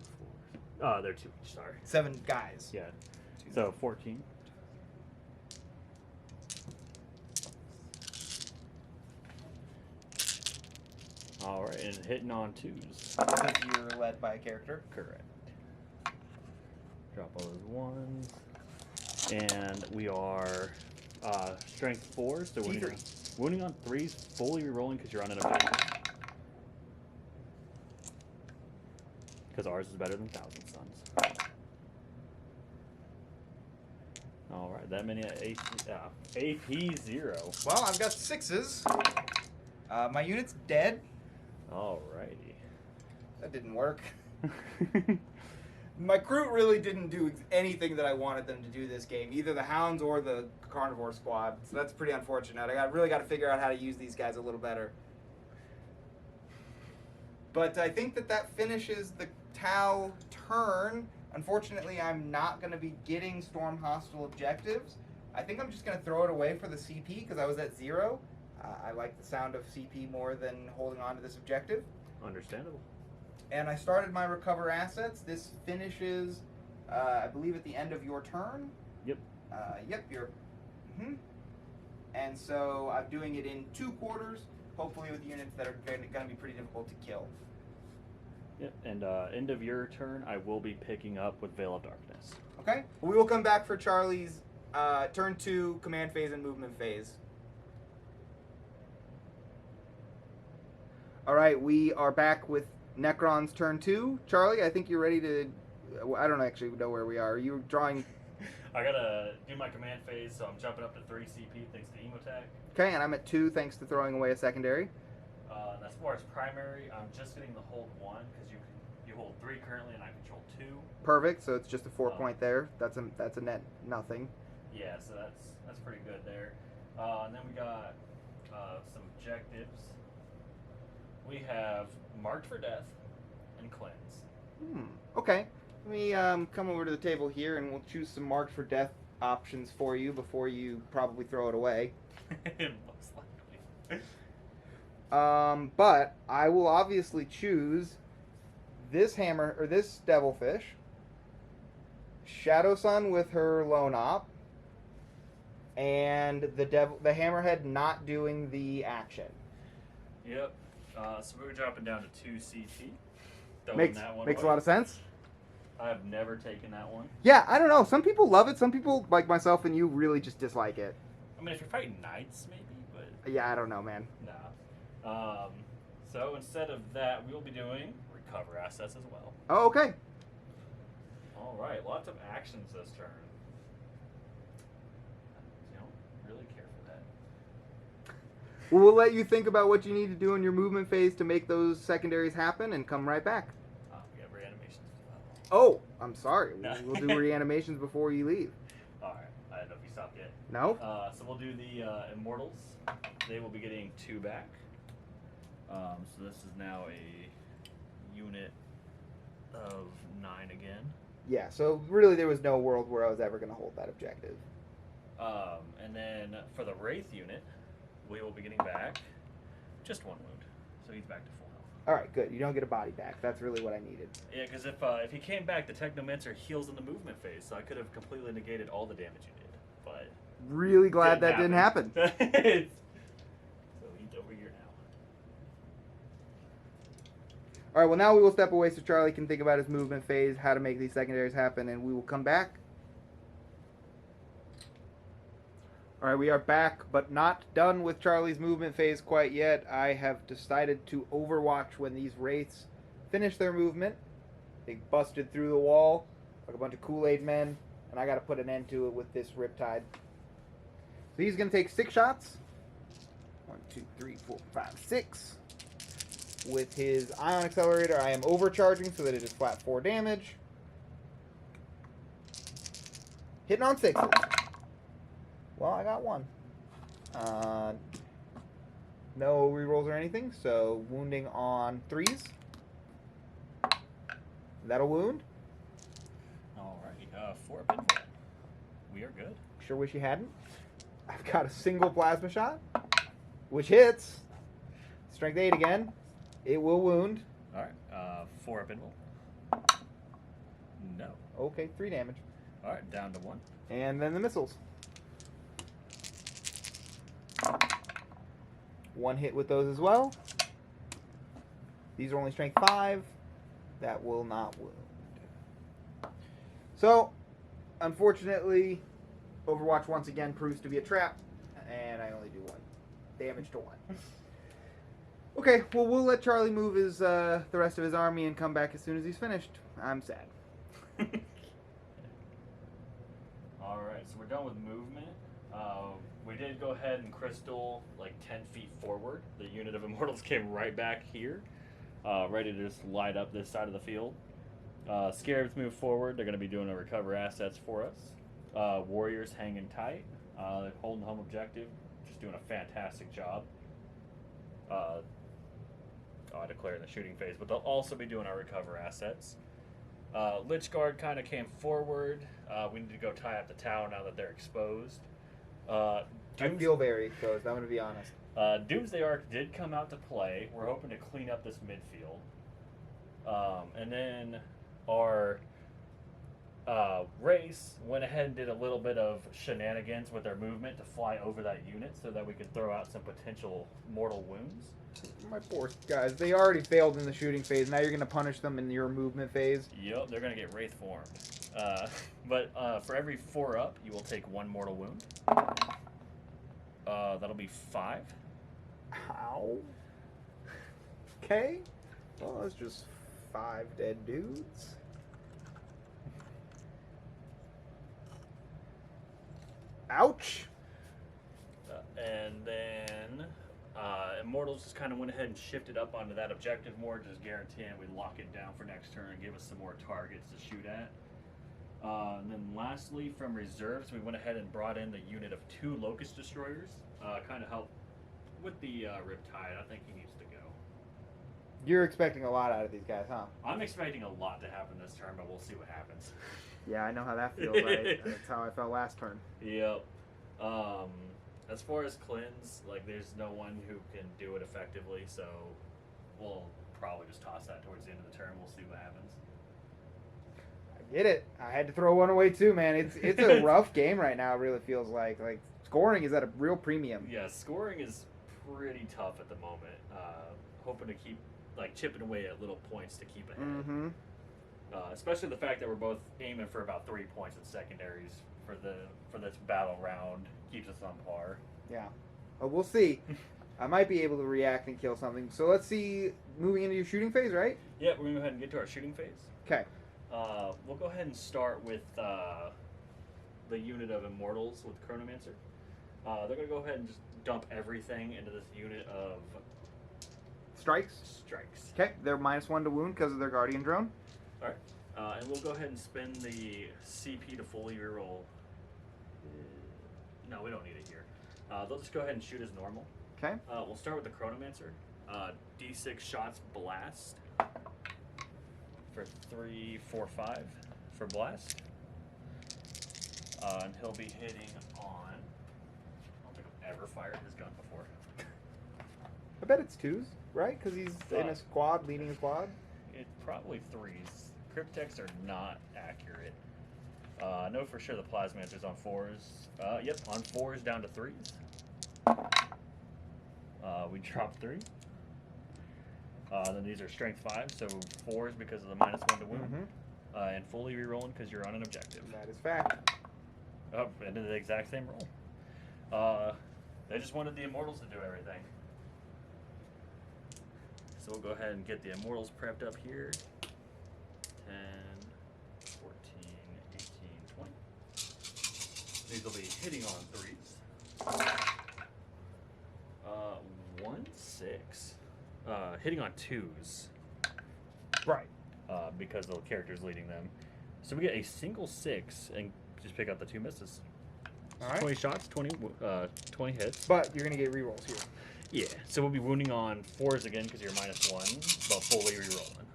4. They're 2 each, sorry. 7 guys. Yeah. So 14. Alright, and hitting on 2s. Because you're led by a character. Correct. Drop all those 1s. And we are strength 4, so wounding on 3s, fully rerolling because you're on an ability. Because ours is better than Thousand Suns. Alright, that many AP 0. Well, I've got 6s. My unit's dead. Alrighty. That didn't work. My crew really didn't do anything that I wanted them to do this game, either the Hounds or the Carnivore Squad. So that's pretty unfortunate. Really got to figure out how to use these guys a little better. But I think that finishes the Tau turn. Unfortunately, I'm not going to be getting Storm Hostile objectives. I think I'm just going to throw it away for the CP because I was at 0. I like the sound of CP more than holding on to this objective. Understandable. And I started my recover assets. This finishes, I believe, at the end of your turn. Yep. Yep, you're... And so I'm doing it in 2 quarters, hopefully with units that are going to be pretty difficult to kill. Yep, and end of your turn, I will be picking up with Veil of Darkness. Okay. We will come back for Charlie's turn 2, command phase, and movement phase. All right, we are back with Necrons turn 2. Charlie, I think you're ready to... I don't actually know where we are. Are you drawing... I gotta do my command phase, so I'm jumping up to 3 CP thanks to Emotech. Okay, and I'm at 2 thanks to throwing away a secondary. And as far as primary, I'm just getting the hold 1 because you hold 3 currently and I control 2. Perfect, so it's just a 4 point there. That's a net nothing. Yeah, so that's pretty good there. And then we got some objectives. We have Marked for Death and Cleanse. Okay. Let me come over to the table here and we'll choose some Marked for Death options for you before you probably throw it away. Most likely. But I will obviously choose this hammer or this devilfish, Shadow Sun with her lone op, and the hammerhead not doing the action. Yep. So we're dropping down to 2 CP. Makes a lot of sense. I have never taken that one. Yeah, I don't know. Some people love it. Some people, like myself and you, really just dislike it. I mean, if you're fighting knights, maybe, but... Yeah, I don't know, man. Nah. So instead of that, we'll be doing recover assets as well. Oh, okay. All right, lots of actions this turn. You don't really care for that. Well, we'll let you think about what you need to do in your movement phase to make those secondaries happen and come right back. We have reanimations as well. Oh, I'm sorry. No. We'll do reanimations before you leave. All right, I don't know if you stopped yet. No? So we'll do the Immortals. They will be getting 2 back. So this is now a unit of 9 again. Yeah, so really there was no world where I was ever going to hold that objective. And then for the Wraith unit, we will be getting back just 1 wound. So he's back to full health. Alright, good. You don't get a body back. That's really what I needed. Yeah, because if he came back, the Technomancer heals in the movement phase, so I could have completely negated all the damage you did. But Really glad that didn't happen. So he's over here now. Alright, well now we will step away so Charlie can think about his movement phase, how to make these secondaries happen, and we will come back. Alright, we are back, but not done with Charlie's movement phase quite yet. I have decided to overwatch when these Wraiths finish their movement. They busted through the wall like a bunch of Kool-Aid men, and I gotta put an end to it with this Riptide. So he's gonna take 6 shots. 1, 2, 3, 4, 5, 6. With his Ion Accelerator, I am overcharging so that it is flat 4 damage. Hitting on 6s. Well, I got 1. No rerolls or anything, so wounding on 3s. That'll wound. Alright, 4 pinfall. We are good. Sure wish you hadn't. I've got a single plasma shot, which hits. Strength 8 again. It will wound. Alright, 4 pinfall. No. Okay, 3 damage. Alright, down to 1. And then the missiles. 1 hit with those as well. These are only strength 5. That will not wound. So, unfortunately, Overwatch once again proves to be a trap, and I only do 1 damage to 1. Okay, well we'll let Charlie move his the rest of his army and come back as soon as he's finished. I'm sad. Alright, so we're done with movement. We did go ahead and crystal like 10 feet forward. The unit of Immortals came right back here, ready to just light up this side of the field. Scarabs move forward. They're going to be doing a recover assets for us. Warriors hanging tight, holding home objective, just doing a fantastic job. I declare in the shooting phase, but they'll also be doing our recover assets. Lich Guard kind of came forward. We need to go tie up the tower now that they're exposed. I feel very exposed, I'm going to be honest. Doomsday Arc did come out to play. We're hoping to clean up this midfield. And then our race went ahead and did a little bit of shenanigans with their movement to fly over that unit so that we could throw out some potential mortal wounds. My poor guys, they already failed in the shooting phase. Now you're going to punish them in your movement phase. Yep, they're going to get Wraith formed. But for every 4 up, you will take 1 mortal wound. That'll be 5. Ow. Okay. Well, that's just 5 dead dudes. Ouch. And then Immortals just kind of went ahead and shifted up onto that objective more, just guaranteeing we lock it down for next turn and give us some more targets to shoot at. And then lastly, from reserves, we went ahead and brought in the unit of 2 Locust Destroyers. Kind of help with the Riptide. I think he needs to go. You're expecting a lot out of these guys, huh? I'm expecting a lot to happen this turn, but we'll see what happens. Yeah, I know how that feels. That's how I felt last turn. Yep. As far as cleanse, like there's no one who can do it effectively, so we'll probably just toss that towards the end of the turn. We'll see what happens. I get it. I had to throw one away too, man. It's a rough game right now. It really feels like scoring is at a real premium. Yeah, scoring is pretty tough at the moment. Hoping to keep chipping away at little points to keep ahead. Mm-hmm. Especially the fact that we're both aiming for about 3 points in secondaries for this battle round keeps us on par. Yeah. But we'll see. I might be able to react and kill something. So let's see, moving into your shooting phase, right? Yeah, we're going to go ahead and get to our shooting phase. Okay. We'll go ahead and start with the unit of Immortals with Chronomancer. They're going to go ahead and just dump everything into this unit of Strikes. Okay, they're -1 to wound because of their Guardian Drone. Alright. And we'll go ahead and spend the CP to fully reroll. No, we don't need it here. They'll just go ahead and shoot as normal. Okay. We'll start with the Chronomancer. D6 shots blast for 3, 4, 5. for blast. And he'll be hitting on. I don't think I've ever fired his gun before. I bet it's 2s, right? Because he's in a squad, leading a squad. It's probably 3s. Cryptex are not accurate. I know for sure the Plasmancer's on 4s. Yep, on 4s down to 3s. We dropped 3. Then these are strength 5, so 4s because of the -1 to wound. And fully rerolling because you're on an objective. That is fact. Oh, and did the exact same roll. They just wanted the Immortals to do everything. So we'll go ahead and get the Immortals prepped up here. 10, 14, 18, 20. These will be hitting on 3s. 1, 6. Hitting on 2s. Right. Because the character's leading them. So we get a single 6 and just pick out the 2 misses. All right. 20 shots, 20 hits. But you're going to get rerolls here. Yeah, so we'll be wounding on 4s again because you're -1, but fully rerolling.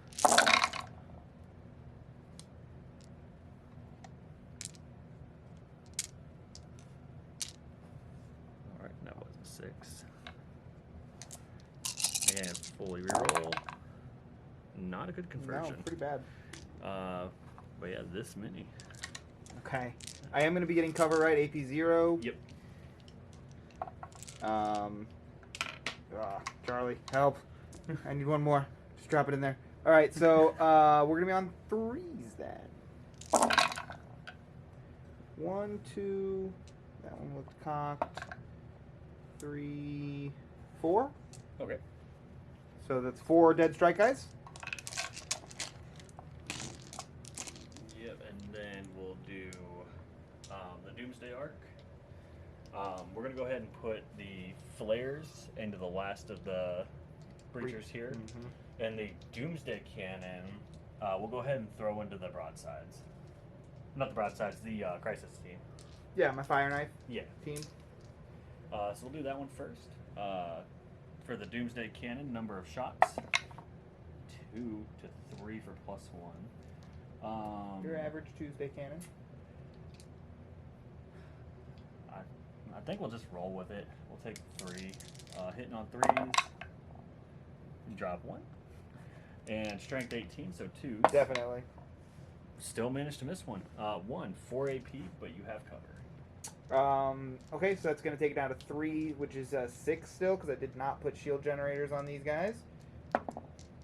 Alright, that was a 6. And fully reroll. Not a good conversion. No, pretty bad. But yeah, this many. Okay. I am going to be getting cover, right? AP 0. Yep. Charlie, help. I need one more. Just drop it in there. All right, so we're going to be on 3s then. 1, 2. That one looked cocked. 3, 4. Okay. So that's 4 dead strike guys. Yep, and then we'll do the Doomsday Arc. We're going to go ahead and put the flares into the last of the breachers here. And the Doomsday Cannon, we'll go ahead and throw into the broadsides. Not the broadsides, the Crisis team. Yeah, my fire knife team. So we'll do that one first. For the Doomsday Cannon, number of shots. 2 to 3 for +1. Your average Tuesday cannon. I think we'll just roll with it. We'll take 3. Hitting on 3s. Drop 1. And strength 18, so 2. Definitely. Still managed to miss one. 1, 4 AP, but you have cover. Okay, so that's going to take it down to 3, which is 6 still, because I did not put shield generators on these guys.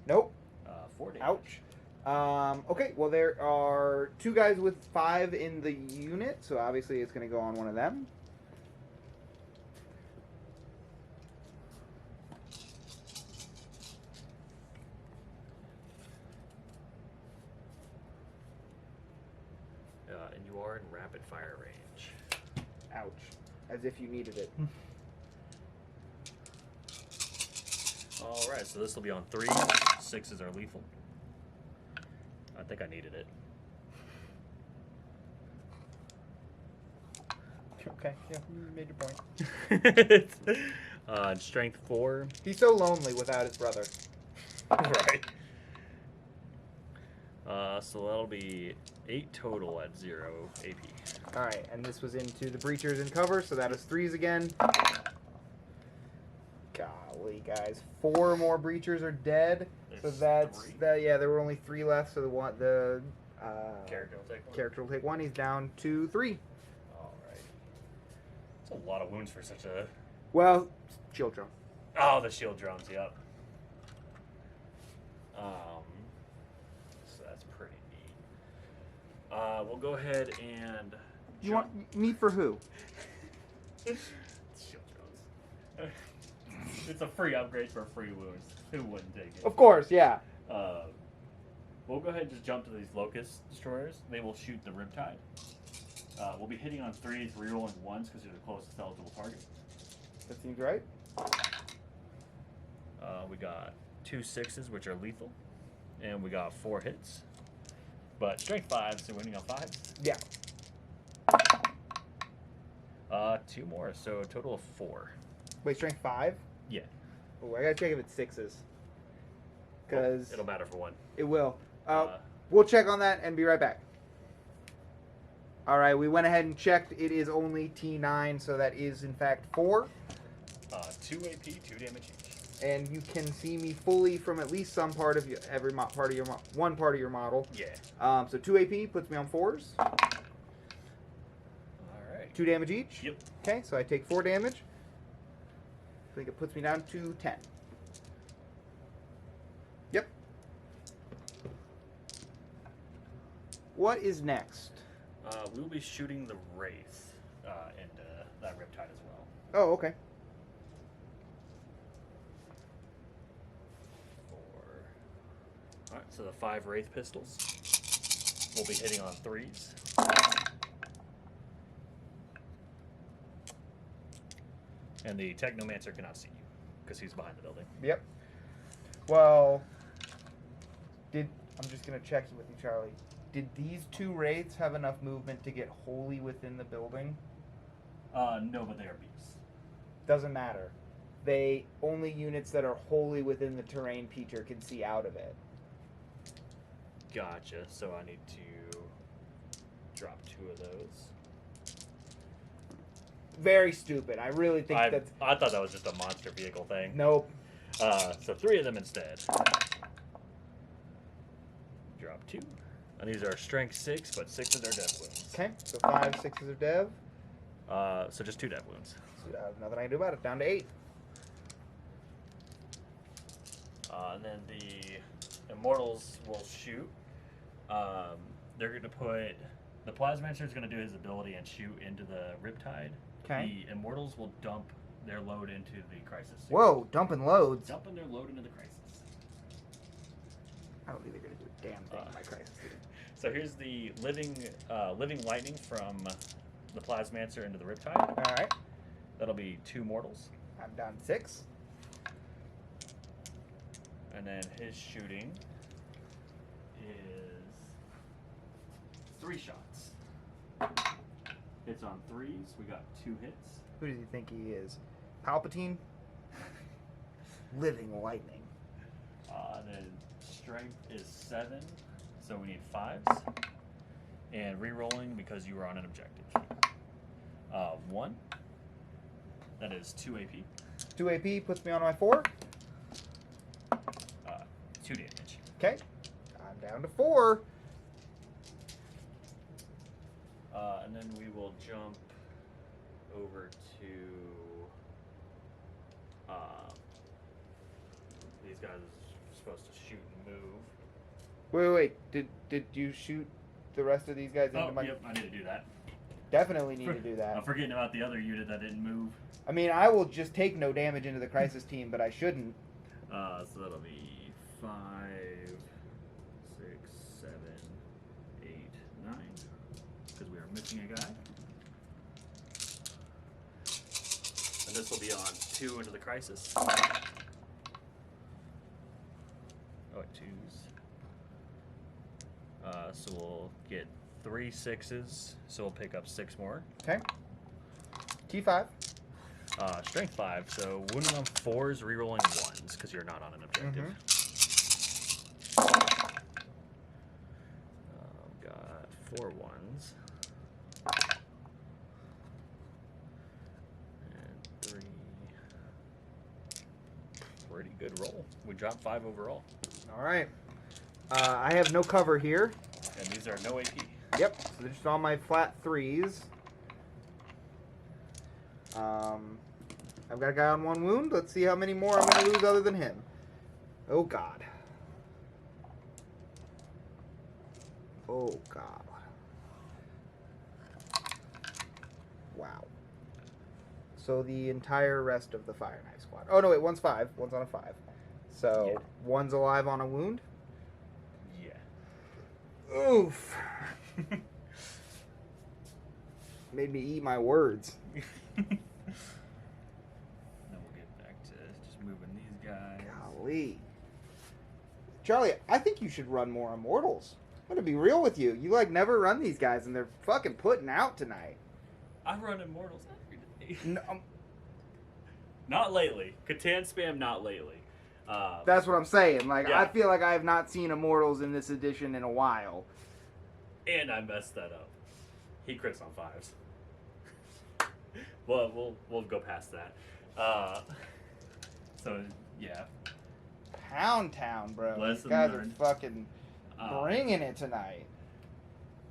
Nope. 4 damage. Ouch. Okay, well there are 2 guys with 5 in the unit, so obviously it's going to go on one of them. And you are in rapid fire range. Ouch. As if you needed it. Alright, so this will be on 3. 6s are lethal. I think I needed it. Okay, yeah, you made your point. Strength 4. He's so lonely without his brother. Right. So that'll be 8 total at 0 AP. Alright, and this was into the breachers in cover, so that is 3s again. Golly, guys. 4 more breachers are dead. So that's 3? yeah, there were only 3 left, so the Character will take 1. character will take 1. He's down to 3. Alright. That's a lot of wounds for such a... Well, shield drum. Oh, the shield drums, yep. So that's pretty neat. We'll go ahead and... You want me for who? Shield drums. It's a free upgrade for free wounds. Who wouldn't take it? Of course, yeah. We'll go ahead and just jump to these Locust Destroyers. They will shoot the Riptide. We'll be hitting on 3s, rerolling 1s because they're the closest eligible target. That seems right. We got 2 6s, which are lethal. And we got 4 hits. But strength 5s, so winning on 5s. Yeah. 2 more, so a total of 4. Wait, strength 5? Yeah. Oh, I gotta check if it's 6s. Because it'll matter for 1. it will. We'll check on that and be right back. All right, we went ahead and checked. It is only T9, so that is in fact 4. 2 AP, 2 damage each. And you can see me fully from at least some part of one part of your model. Yeah. So 2 AP puts me on 4s. All right. 2 damage each. Yep. Okay, so I take 4 damage. I think it puts me down to 10. Yep. What is next? We will be shooting the Wraith into that Riptide as well. Oh, okay. 4. Alright, so the 5 Wraith pistols will be hitting on 3s. And the Technomancer cannot see you because he's behind the building. Yep. Well, I'm just going to check with you, Charlie. Did these 2 Wraiths have enough movement to get wholly within the building? No, but they are beasts. Doesn't matter. They only units that are wholly within the terrain Peter can see out of it. Gotcha. So I need to drop 2 of those. Very stupid. I really think that's... I thought that was just a monster vehicle thing. Nope. So 3 of them instead. Drop 2. And these are strength 6, but 6 of their death wounds. Okay, so 5, 6s of dev. So just 2 death wounds. So nothing I can do about it. Down to 8. And then the Immortals will shoot. They're going to put... The Plasmancer is going to do his ability and shoot into the Riptide. Okay. The Immortals will dump their load into the Crisis. Whoa, dumping loads. Dumping their load into the Crisis. I don't think they're going to do a damn thing in my Crisis. So here's the living lightning from the Plasmancer into the Riptide. All right. That'll be 2 mortals. I'm down 6. And then his shooting is 3 shots. Hits on 3s. We got 2 hits. Who does he think he is? Palpatine? Living lightning. Then strength is 7, so we need 5s. And re-rolling because you were on an objective. 1. That is 2 AP. 2 AP puts me on my 4. 2 damage. Okay. I'm down to 4. And then we will jump over to these guys are supposed to shoot and move. Wait. Did you shoot the rest of these guys into my... Yep, I need to do that. Definitely need to do that. I'm forgetting about the other unit that didn't move. I mean, I will just take no damage into the Crisis team, but I shouldn't. So that'll be 5, 6, 7, 8, 9. Because we are missing a guy. And this will be on 2 into the Crisis. Oh, 2s. So we'll get 3 6s. So we'll pick up 6 more. Okay. T5. Strength 5. So wounding on 4s, rerolling 1s because you're not on an objective. Got 4 1s. And 3. Pretty good roll. We dropped 5 overall. All right. I have no cover here. And these are no AP. Yep. So they're just on my flat 3s. I've got a guy on 1 wound. Let's see how many more I'm going to lose other than him. Oh, God. Oh, God. Wow. So the entire rest of the Fire Knife squad. Oh, no, wait. One's 5. One's on a 5. So Yeah. one's alive on a wound. Yeah. Oof. Made me eat my words. Then we'll get back to just moving these guys. Golly. Charlie, I think you should run more Immortals. I'm going to be real with you. You, never run these guys, and they're fucking putting out tonight. I run Immortals every day. No, Not lately. Catan spam, not lately. that's what I'm saying. Yeah. I feel like I have not seen Immortals in this edition in a while. And I messed that up. He crits on 5s. Well, we'll go past that. So yeah. Pound Town, bro. These Lesson guys learned. are fucking bringing it tonight.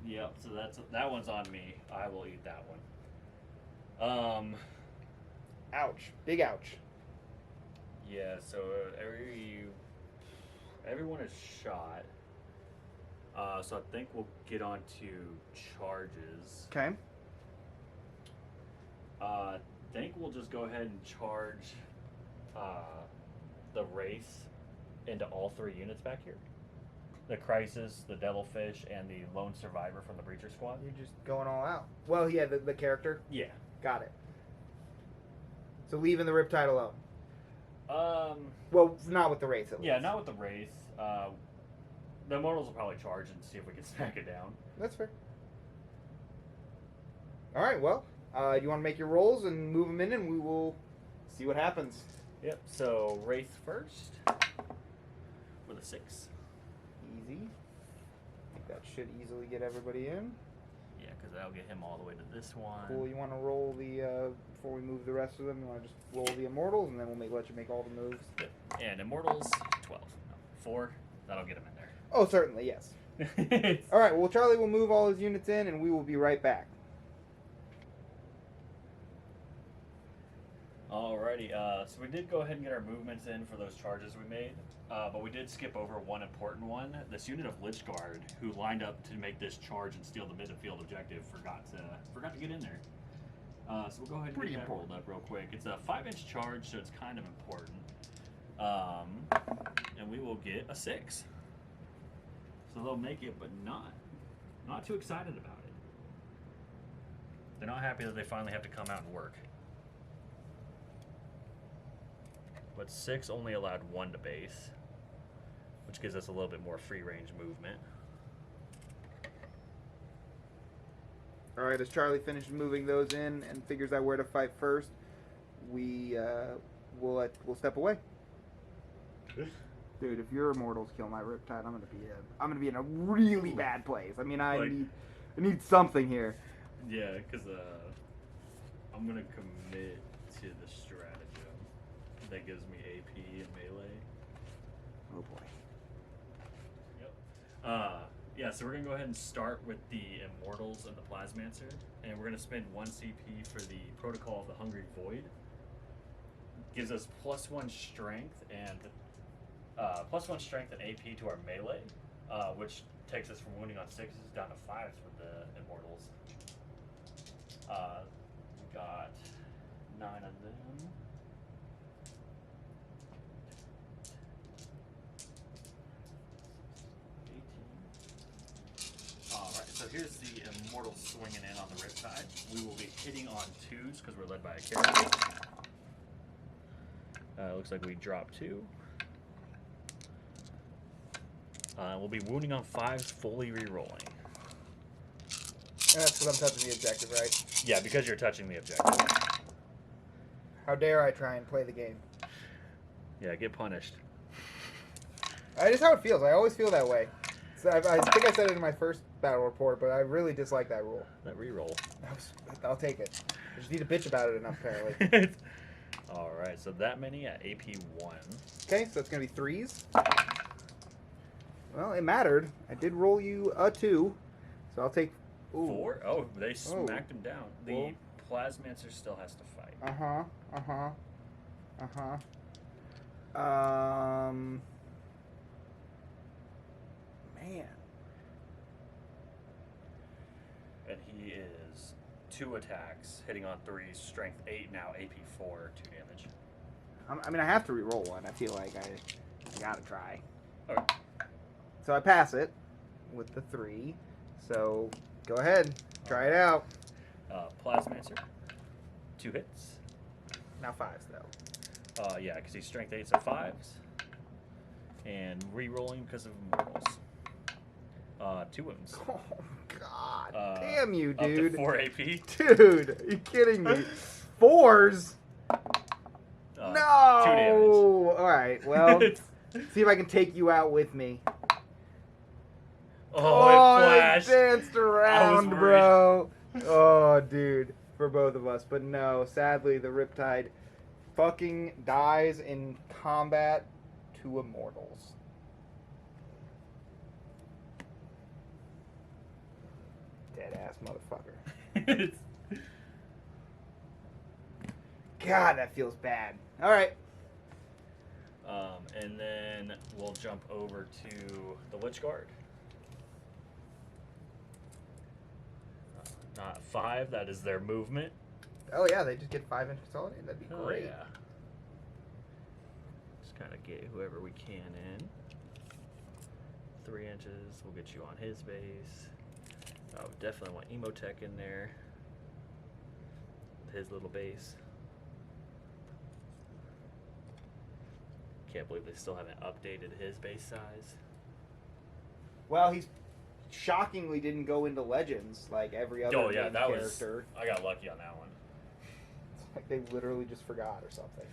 Yep. So that one's on me. I will eat that one. Ouch. Big ouch. Yeah. So everyone is shot. So I think we'll get on to charges. Okay. I think we'll just go ahead and charge the race into all 3 units back here. The Crisis, the Devilfish, and the Lone Survivor from the Breacher Squad. You're just going all out. Well, yeah, the character. Yeah. Got it. So leaving the Riptide alone. Well, not with the race, at least. Yeah, not with the race. The Immortals will probably charge and see if we can smack it down. That's fair. All right, well, you want to make your rolls and move them in, and we will see what happens. Yep, so Wraith first with a 6. Easy. I think that should easily get everybody in. Yeah, because that'll get him all the way to this one. Cool, you want to roll the, before we move the rest of them, you want to just roll the Immortals, and then we'll let you make all the moves? Yep. And Immortals, 12. No, 4, that'll get him in there. Oh, certainly, yes. All right, well, Charlie will move all his units in, and we will be right back. Alrighty, so we did go ahead and get our movements in for those charges we made, but we did skip over one important one. This unit of Lich Guard, who lined up to make this charge and steal the midfield objective, forgot to get in there. So we'll go ahead and get that rolled up real quick. It's a 5-inch charge, so it's kind of important. And we will get a 6. So they'll make it, but not too excited about it. They're not happy that they finally have to come out and work. But 6 only allowed 1 to base, which gives us a little bit more free range movement. All right, as Charlie finishes moving those in and figures out where to fight first, we'll step away. Dude, if your Immortals kill my Riptide, I'm gonna be in a really bad place. I mean, I need something here. Yeah, because I'm gonna commit to the stratagem that gives me AP and melee. Oh boy. Yep. Yeah, so we're gonna go ahead and start with the Immortals and the Plasmancer, and we're gonna spend 1 CP for the Protocol of the Hungry Void. Gives us +1 strength and +1 strength and AP to our melee, which takes us from wounding on 6s down to 5s with the Immortals. We got 9 of them. Alright, so here's the Immortal swinging in on the Riptide. We will be hitting on 2s because we're led by a character. Looks like we dropped 2. We'll be wounding on 5s, fully re-rolling. And that's because I'm touching the objective, right? Yeah, because you're touching the objective. How dare I try and play the game? Yeah, get punished. That is how it feels. I always feel that way. So I think I said it in my first battle report, but I really dislike that rule. That re-roll. I'll take it. I just need to bitch about it enough, apparently. Alright, so that many at AP 1. Okay, so it's going to be 3s. Well, it mattered. I did roll you a 2, so I'll take... Ooh. 4? Oh, they smacked him down. The Plasmancer still has to fight. Man. And he is 2 attacks, hitting on 3s, strength 8 now, AP 4, 2 damage. I mean, I have to re-roll one. I feel like I gotta try. Okay. So I pass it with the 3. So go ahead, try it out. Plasmancer, 2 hits. Now 5s though. Yeah, because he's strength 8s and 5s. And re-rolling because of Immortals. 2 wounds. Oh God! Damn you, dude! Up to 4 AP. Dude, are you kidding me? 4s? No! 2 damage. All right, well, see if I can take you out with me. Oh, it it flashed. danced around, worried. bro. Oh, dude, for both of us. But no, sadly, the Riptide fucking dies in combat to Immortals. Dead ass motherfucker. God, that feels bad. All right. And then we'll jump over to the Lich Guard. Not 5, that is their movement. Oh yeah, they just get 5 inch consolidated. That'd be great. Yeah. Just kind of get whoever we can in. 3 inches, we'll get you on his base. Oh, definitely want Emotech in there. His little base. Can't believe they still haven't updated his base size. Well, he's shockingly didn't go into Legends like every other main character. I got lucky on that one. It's like they literally just forgot or something.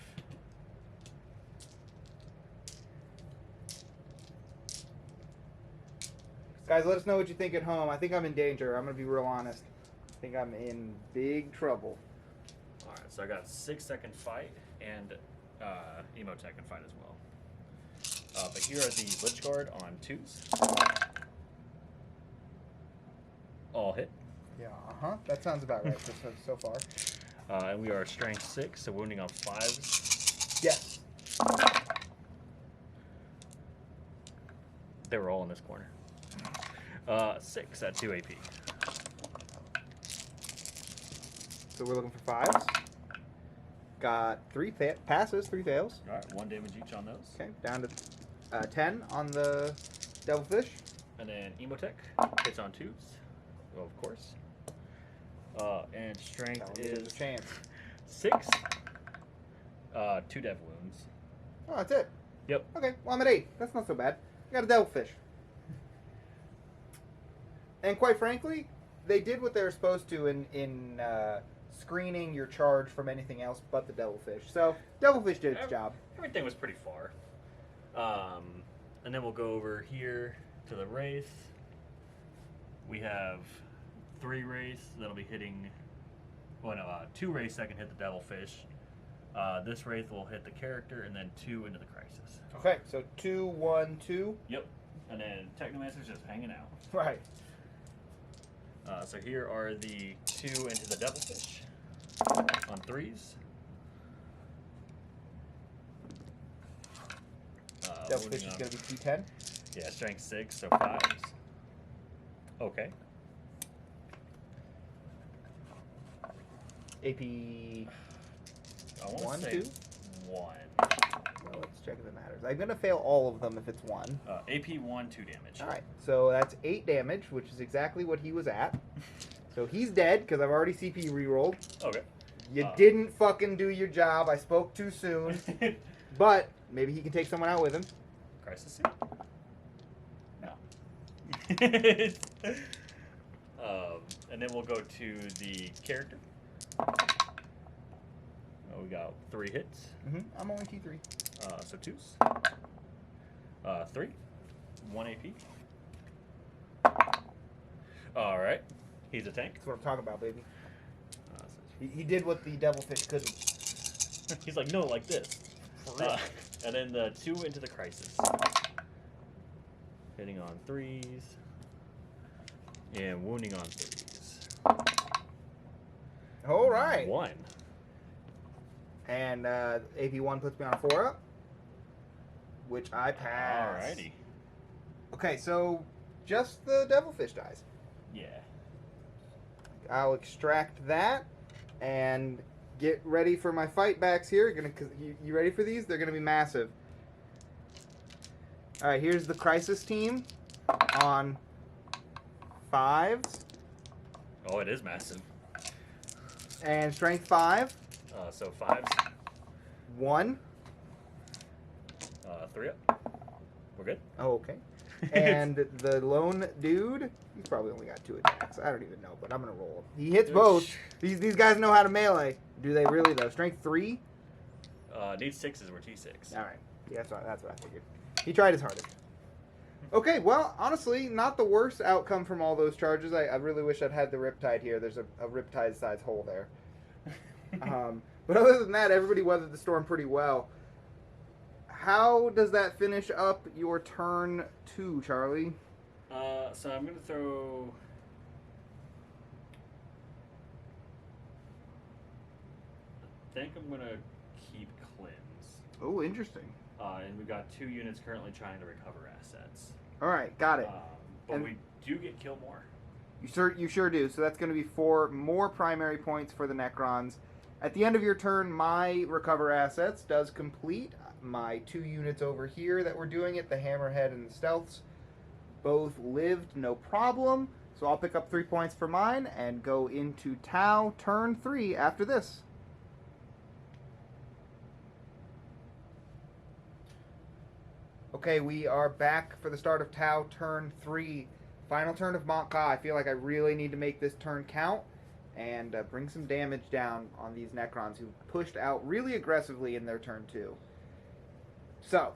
Guys, let us know what you think at home. I think I'm in danger. I'm going to be real honest. I think I'm in big trouble. Alright, so I got 6-second fight and Emotech can fight as well. But here are the Lich Guard on 2s. All hit. Yeah, that sounds about right so far. And we are strength 6, so wounding on 5s. Yes. They were all in this corner. 6 at 2 AP. So we're looking for 5s. Got 3 passes, 3 fails. Alright, 1 damage each on those. Okay, down to 10 on the Devilfish. And then Emotech hits on 2s. Well, of course. And strength is a chance. 6. 2 dev wounds. Oh, that's it. Yep. Okay, well I'm at 8. That's not so bad. I got a Devilfish. And quite frankly, they did what they were supposed to in screening your charge from anything else but the Devilfish. So, Devilfish did its job. Everything was pretty far. And then we'll go over here to the Wraith. We have 3 Wraiths that'll be hitting... Well, no, 2 Wraiths that can hit the Devilfish. This Wraith will hit the character, and then 2 into the Crisis. Okay, so 2, 1, 2. Yep. And then Technomancer's just hanging out. Right. So here are the 2 into the Devilfish on 3s. Devilfish is going to be 210. Yeah, strength 6, so 5s. Okay. AP I want 1, to say 2? 1. Well, let's check if it matters. I'm going to fail all of them if it's 1. AP 1, 2 damage. Alright, so that's 8 damage, which is exactly what he was at. So he's dead, because I've already CP rerolled. Okay. You didn't fucking do your job. I spoke too soon. But maybe he can take someone out with him. Crisis suit? No. And then we'll go to the character. We got 3 hits. I'm only T3. So 2s. 3. 1 AP. Alright. He's a tank. That's what I'm talking about, baby. He did what the Devilfish couldn't. He's like, no, like this. And then the 2 into the Crisis. Hitting on 3s. And wounding on 3s. All right. 1. And AP1 puts me on 4 up, which I pass. Alrighty. Okay, so just the Devilfish dies. Yeah. I'll extract that and get ready for my fight backs here. You ready for these? They're gonna be massive. All right, here's the Crisis team on 5s. Oh, it is massive. And strength 5. So 5s. 1. 3 up. We're good. Oh, okay. And the lone dude, he's probably only got 2 attacks. I don't even know, but I'm gonna roll him. He hits both. These guys know how to melee. Do they really though? Strength 3. Need 6s. We're T6. All right. Yeah, that's what I figured. He tried his hardest. Okay, well, honestly, not the worst outcome from all those charges. I really wish I'd had the Riptide here. There's a Riptide-sized hole there. But other than that, everybody weathered the storm pretty well. How does that finish up your turn 2, Charlie? So I'm going to throw... I think I'm going to keep Cleanse. Oh, interesting. And we've got 2 units currently trying to recover assets. All right, got it. But we do get kill more. You sure do. So that's going to be 4 more primary points for the Necrons. At the end of your turn, my recover assets does complete. My 2 units over here that were doing it, the Hammerhead and the Stealths, both lived, no problem. So I'll pick up 3 points for mine and go into Tau turn 3 after this. Okay, we are back for the start of Tau turn 3. Final turn of Monka. I feel like I really need to make this turn count and bring some damage down on these Necrons who pushed out really aggressively in their turn 2. So,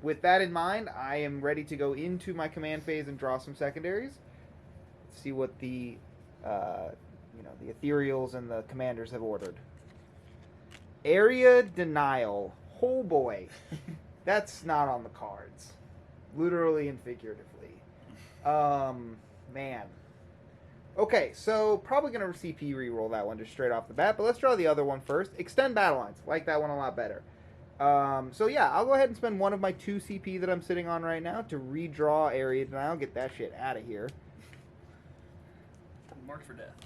with that in mind, I am ready to go into my command phase and draw some secondaries. See what the the ethereals and the commanders have ordered. Area denial. Oh boy. That's not on the cards. Literally and figuratively. Man. Okay, so probably going to CP reroll that one just straight off the bat, but let's draw the other one first. Extend battle lines. Like that one a lot better. So yeah, I'll go ahead and spend one of my 2 CP that I'm sitting on right now to redraw area denial. Get that shit out of here. Mark for death.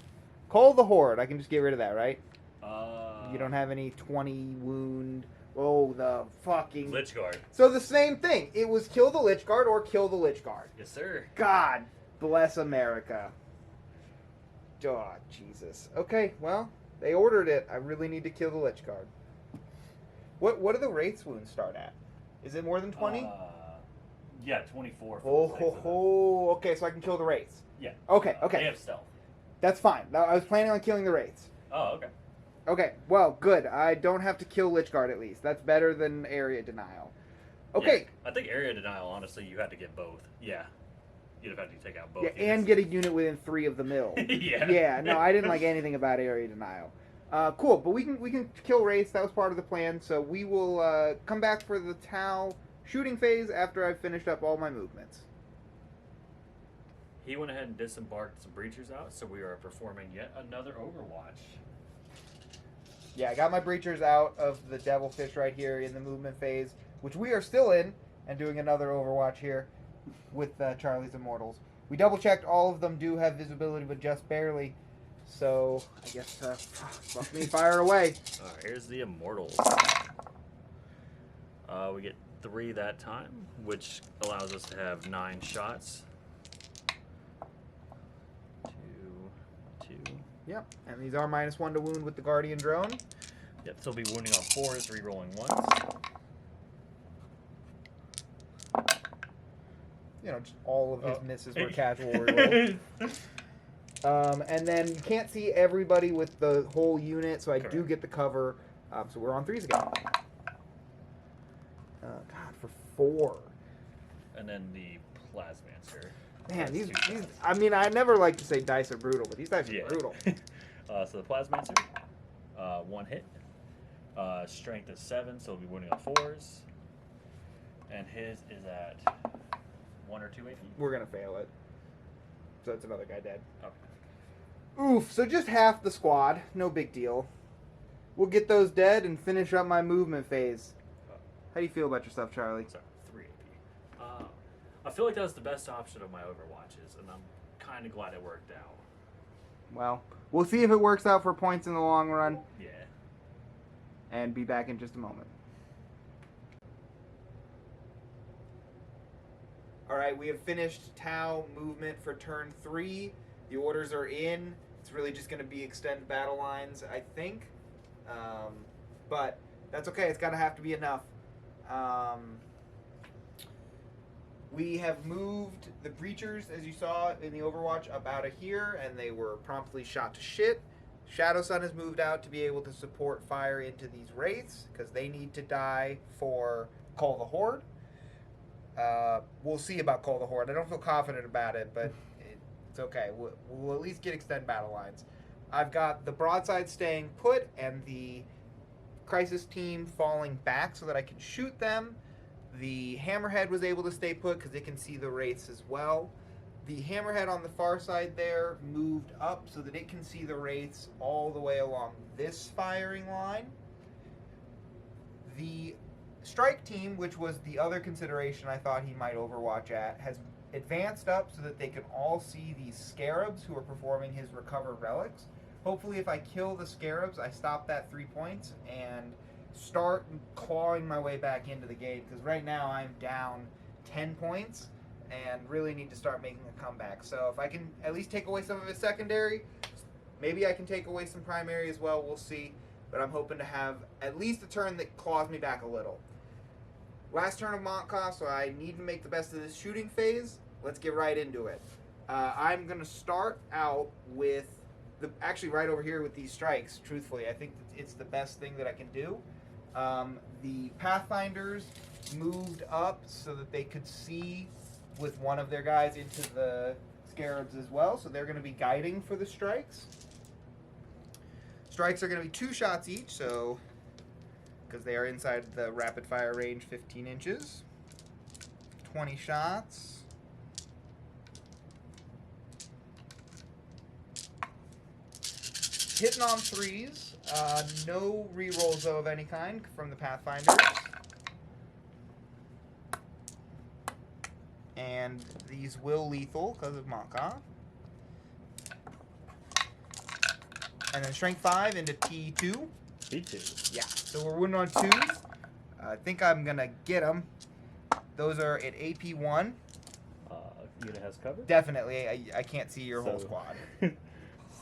Call the Horde. I can just get rid of that, right? You don't have any 20 wound. Oh, the fucking... Lich Guard. So the same thing. It was kill the Lich Guard or kill the Lich Guard. Yes, sir. God bless America. Oh, Jesus. Okay, well, they ordered it. I really need to kill the Lich Guard. What do the Wraith's wounds start at? Is it more than 20? Yeah, 24. Okay, so I can kill the Wraiths. Yeah. Okay. They have stealth. That's fine. Now, I was planning on killing the Wraiths. Oh, okay. Okay, well, good. I don't have to kill Lich Guard at least. That's better than area denial. Okay. Yeah, I think area denial, honestly, you had to get both. Yeah. You'd have had to take out both. Yeah, and get a unit within 3 of the mill. Yeah. Yeah, no, I didn't like anything about area denial. Cool, but we can kill Wraiths. That was part of the plan, so we will come back for the Tau shooting phase after I've finished up all my movements. He went ahead and disembarked some breachers out, so we are performing yet another Overwatch. Yeah, I got my breachers out of the Devilfish right here in the movement phase, which we are still in, and doing another Overwatch here with Charlie's Immortals. We double-checked all of them do have visibility, but just barely. So, I guess, fuck me, fire away. Here's the Immortals. We get 3 that time, which allows us to have 9 shots. 2. Yep, and these are -1 to wound with the Guardian Drone. Yep, so he'll be wounding on 4s, re-rolling 1s. You know, just all of his misses were casual rerolls. And then you can't see everybody with the whole unit, so I do get the cover. So we're on 3s again. God, for 4. And then the Plasmancer. Man, these I mean, I never like to say dice are brutal, but these dice are brutal. So the Plasmancer, 1 hit. Strength is 7, so he'll be wounding on 4s. And his is at 1 or 2 AP. We're going to fail it. So it's another guy dead. Okay. Oof, so just half the squad. No big deal. We'll get those dead and finish up my movement phase. How do you feel about yourself, Charlie? Sorry, 3 AP. I feel like that was the best option of my Overwatches, and I'm kind of glad it worked out. Well, we'll see if it works out for points in the long run. Yeah. And be back in just a moment. Alright, we have finished Tau movement for turn 3. The orders are in. It's really just going to be extend battle lines, I think. But that's okay. It's got to have to be enough. We have moved the breachers, as you saw in the Overwatch, up out of here, and they were promptly shot to shit. Shadow Sun has moved out to be able to support fire into these Wraiths, because they need to die for Call the Horde. We'll see about Call the Horde. I don't feel confident about it, but it's okay. We'll at least get extend battle lines. I've got the broadside staying put and the crisis team falling back so that I can shoot them. The hammerhead was able to stay put because it can see the wraiths as well. The hammerhead on the far side there moved up so that it can see the wraiths all the way along this firing line. The strike team, which was the other consideration I thought he might overwatch at, has advanced up so that they can all see these scarabs who are performing his recover relics. Hopefully if I kill the scarabs, I stop that 3 points and start clawing my way back into the game, because right now I'm down 10 points and really need to start making a comeback. So if I can at least take away some of his secondary, maybe I can take away some primary as well, we'll see. But I'm hoping to have at least a turn that claws me back a little. Last turn of Montcalm, so I need to make the best of this shooting phase. Let's get right into it. I'm going to start out with, actually right over here with these strikes, truthfully. I think it's the best thing that I can do. The Pathfinders moved up so that they could see with one of their guys into the scarabs as well, so they're going to be guiding for the strikes. Strikes are going to be 2 shots each, so because they are inside the rapid fire range 15 inches. 20 shots. Hitting on 3s. No rerolls though of any kind from the Pathfinders. And these will lethal because of Montcalm. And then strength 5 into T2. T2. Yeah, so we're winning on 2s. I think I'm going to get them. Those are at AP1. Unit has cover? Definitely. I can't see your whole squad.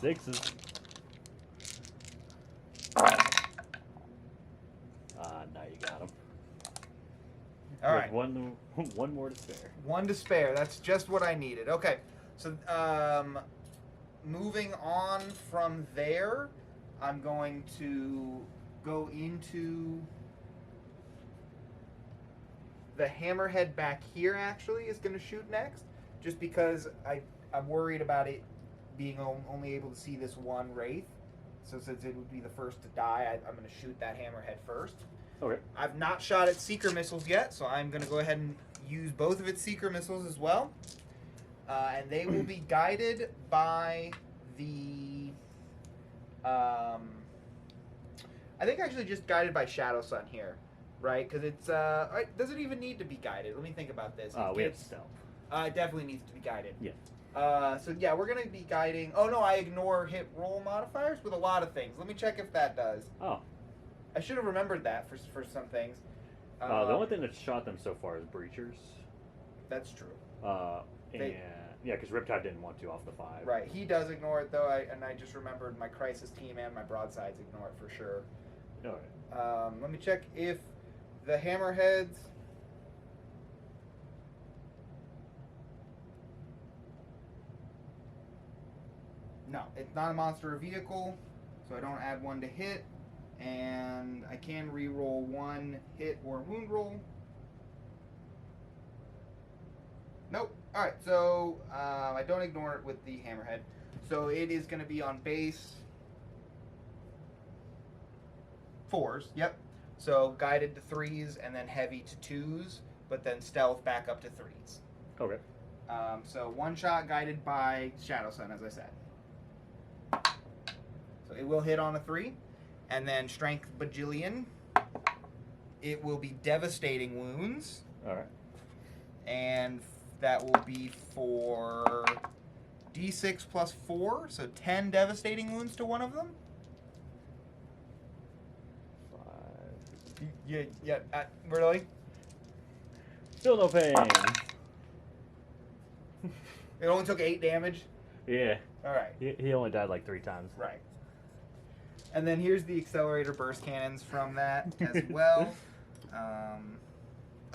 6s. Now you got him. All right. One more to spare. 1 to spare. That's just what I needed. Okay. So, moving on from there, I'm going to go into the hammerhead back here, actually, is going to shoot next, just because I'm worried about it being only able to see this one wraith. So since it would be the first to die, I'm going to shoot that hammerhead first. Okay. I've not shot at seeker missiles yet, so I'm going to go ahead and use both of its seeker missiles as well. And they will be guided by the... I think actually just guided by Shadow Sun here, right? Because it's... does it even need to be guided? Let me think about this. We have stealth. It definitely needs to be guided. Yeah. So yeah, we're going to be guiding... Oh no, I ignore hit roll modifiers with a lot of things. Let me check if that does. Oh. I should have remembered that for some things. The only thing that's shot them so far is breachers. That's true. Yeah, because Riptide didn't want to off the 5. Right, he does ignore it though. I just remembered my crisis team and my broadsides ignore it for sure. All right. Let me check if the hammerheads. No, it's not a monster or vehicle, so I don't add 1 to hit. And I can re-roll 1 hit or wound roll. Nope. Alright, so I don't ignore it with the hammerhead. So it is going to be on base 4s. Yep. So guided to 3s and then heavy to 2s, but then stealth back up to 3s. Okay. So 1 shot guided by Shadow Sun, as I said. So it will hit on a 3. And then strength bajillion. It will be devastating wounds. All right. And that will be for D6 plus 4, so 10 devastating wounds to one of them. 5. Yeah, really? Still no pain. It only took 8 damage? Yeah. All right. He only died like 3 times. Right. And then here's the accelerator burst cannons from that as well. Oh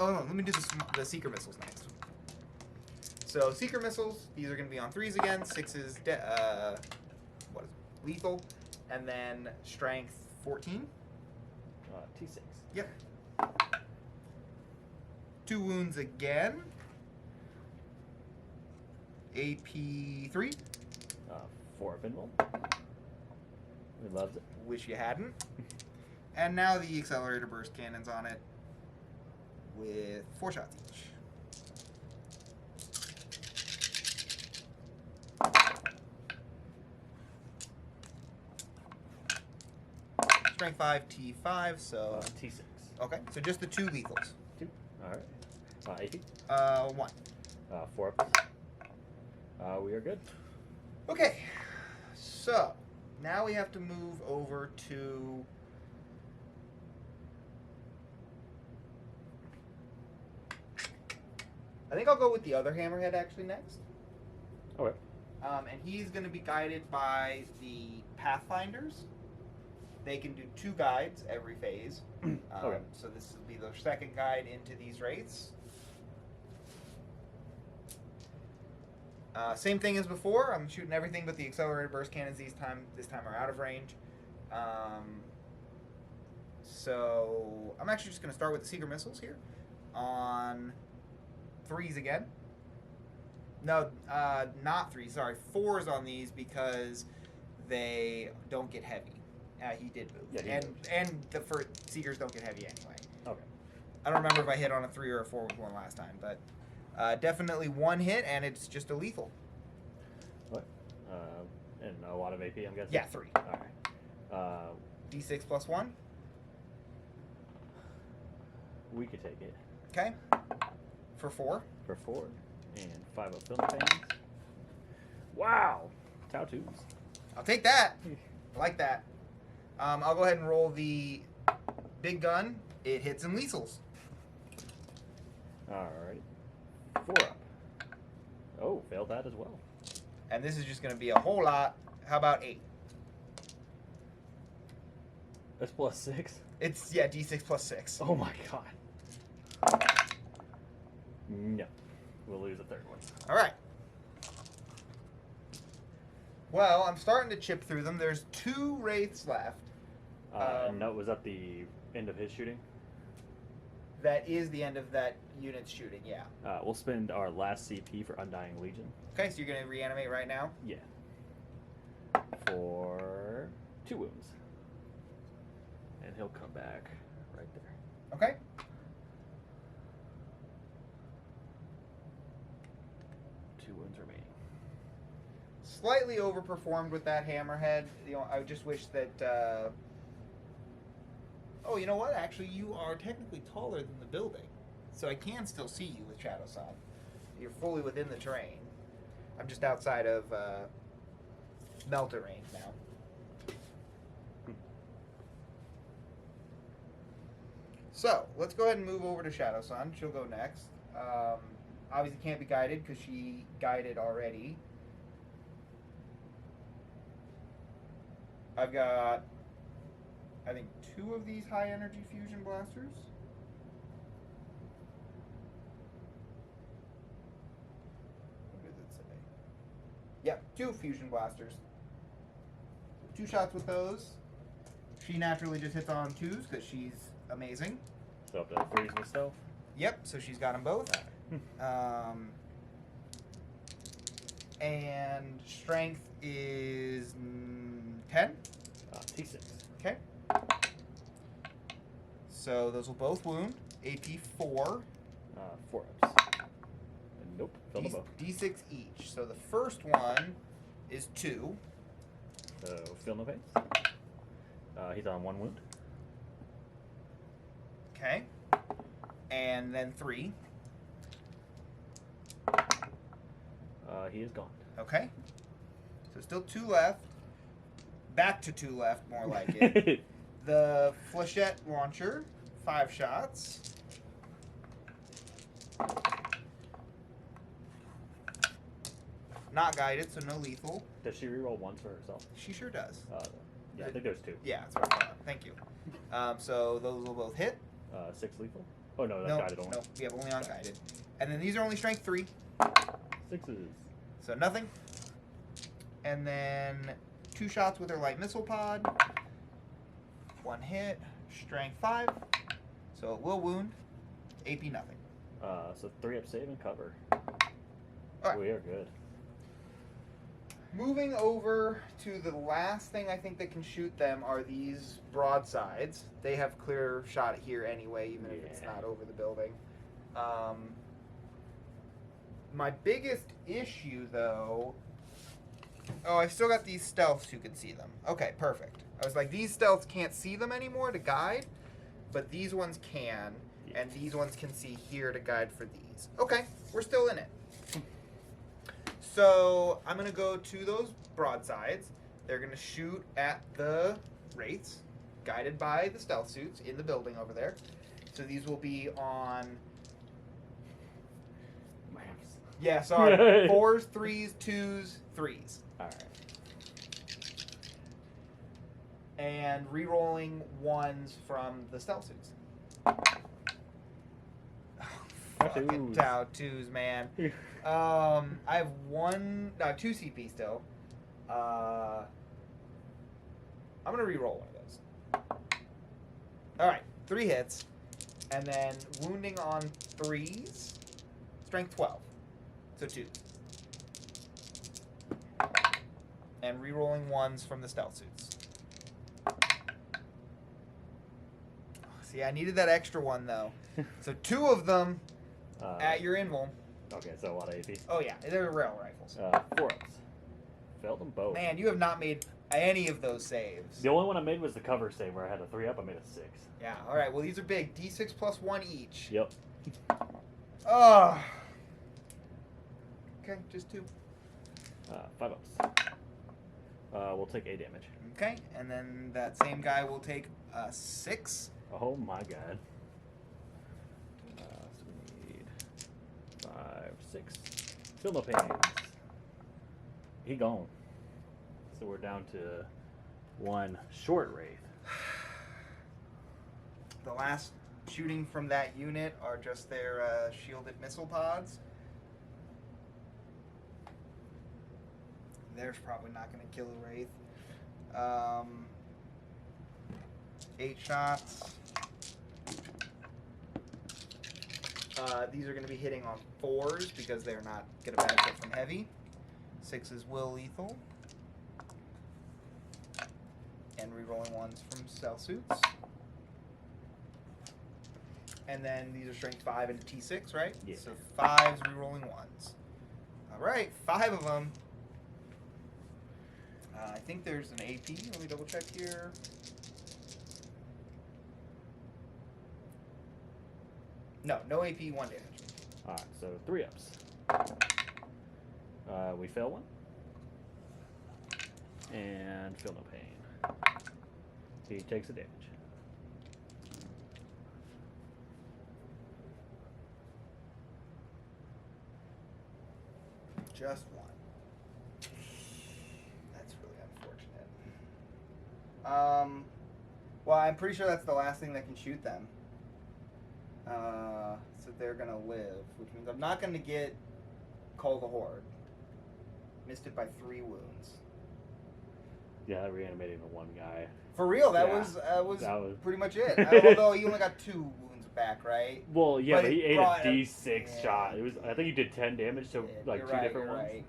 no, let me do the seeker missiles next. So seeker missiles, these are going to be on 3s again. 6s, lethal, and then strength 14. T6. Yep. 2 wounds again. AP 3. 4 up invul. We loves it. Wish you hadn't. And now the accelerator burst cannons on it with 4 shots each. Strength 5, T5, so... T6. Okay, so just the 2 lethals. 2. Alright. AP? 1. 4 up. We are good. Okay, so now we have to move over to... I think I'll go with the other hammerhead actually next. Okay. And he's going to be guided by the Pathfinders. They can do 2 guides every phase. Okay. So this will be the second guide into these wraiths. Same thing as before. I'm shooting everything but the accelerated burst cannons this time are out of range. So I'm actually just going to start with the seeker missiles here on 3s again. No, not 3. Sorry, 4s on these because they don't get heavy. He did move. Yeah, and the first seekers don't get heavy anyway. Okay. I don't remember if I hit on a 3 or a 4 with one last time, but definitely 1 hit, and it's just a lethal. What? And a lot of AP, I'm guessing? Yeah, 3. Alright. D6 plus 1. We could take it. Okay. For 4. For 4. And 5 up film fans. Wow! Tau tubes. I'll take that. I like that. I'll go ahead and roll the big gun. It hits and lethals. Alright. 4 up. Oh, failed that as well. And this is just going to be a whole lot. How about 8? That's plus 6? It's, yeah, D6 plus 6. Oh my god. No. We'll lose the 3rd one. All right. Well, I'm starting to chip through them. There's 2 wraiths left. No, was that the end of his shooting? That is the end of that unit's shooting, yeah. We'll spend our last CP for Undying Legion. Okay, so you're going to reanimate right now? Yeah. For 2 wounds. And he'll come back right there. Okay. Two wounds remaining. Slightly overperformed with that hammerhead. You know, I just wish that... Oh, you know what? Actually, you are technically taller than the building. So I can still see you with Shadow Sun. You're fully within the terrain. I'm just outside of melter range now. So, let's go ahead and move over to Shadow Sun. She'll go next. Obviously can't be guided because she guided already. I've got, I think, 2 of these high energy fusion blasters. What does it say? Yep, 2 fusion blasters. 2 shots with those. She naturally just hits on 2s because she's amazing. So up to 3s with stealth? Yep, so she's got them both. And strength is 10. T6. Okay. So those will both wound. AP 4. 4 ups. Nope. Fill them both. D6 each. So the first one is 2. So fill no pain. He's on 1 wound. Okay. And then 3. He is gone. Okay. So still 2 left. Back to 2 left, more like it. The flechette launcher, 5 shots. Not guided, so no lethal. Does she reroll once for herself? She sure does. Yeah, I think there's 2. Yeah, that's what I thought. Thank you. So those will both hit. 6 lethal. Oh no, that's guided only. No, we have only unguided. And then these are only strength 3. 6s. So nothing. And then 2 shots with her light missile pod. 1 hit. Strength 5. So it will wound. AP nothing. So 3 up save and cover. Alright. We are good. Moving over to the last thing I think that can shoot them are these broadsides. They have clear shot here anyway, even if it's not over the building. My biggest issue, though... Oh, I've still got these stealths who can see them. Okay, perfect. I was like, these stealths can't see them anymore to guide, but these ones can, and these ones can see here to guide for these. Okay, we're still in it. So I'm going to go to those broadsides. They're going to shoot at the wraiths, guided by the stealth suits in the building over there. So these will be on... Yeah, sorry. 4s, 3s, 2s, 3s. Alright. And re-rolling 1s from the stealth suits. Fucking Tau 2s, man. I have 2 CP still. I'm gonna re-roll one of those. Alright, 3 hits. And then wounding on 3s. Strength 12. So 2. And re-rolling 1s from the stealth suits. See, I needed that extra one, though. So 2 of them at your invul. Okay, so a lot of AP. Oh, yeah. They're rail rifles. 4 ups. Failed them both. Man, you have not made any of those saves. The only one I made was the cover save where I had a 3 up. I made a 6. Yeah, all right. Well, these are big. D6 plus 1 each. Yep. Oh. Okay, just 2. 5 ups. We'll take 8 damage. Okay, and then that same guy will take 6. Oh my god. So we need 5, 6. Feel no pains. He gone. So we're down to 1 short wraith. The last shooting from that unit are just their shielded missile pods. There's probably not going to kill a wraith. 8 shots. These are going to be hitting on 4s because they're not going to benefit from heavy. 6s will lethal. And rerolling 1s from stealth suits. And then these are strength 5 into T6, right? Yeah. So 5s rerolling 1s. All right, 5 of them. I think there's an AP. Let me double check here. No, no AP, 1 damage. Alright, so 3 ups. We fail 1. And feel no pain. He takes a damage. Just 1. That's really unfortunate. Well, I'm pretty sure that's the last thing that can shoot them. So they're gonna live, which means I'm not gonna get Call the Horde. Missed it by 3 wounds. Yeah, reanimating the one guy. For real, that Yeah, was that was pretty much it. Although he only got 2 wounds back, right? Well, yeah, but he ate a brought D6 shot. It was, I think he did 10 damage to like you're 2 right, different you're ones.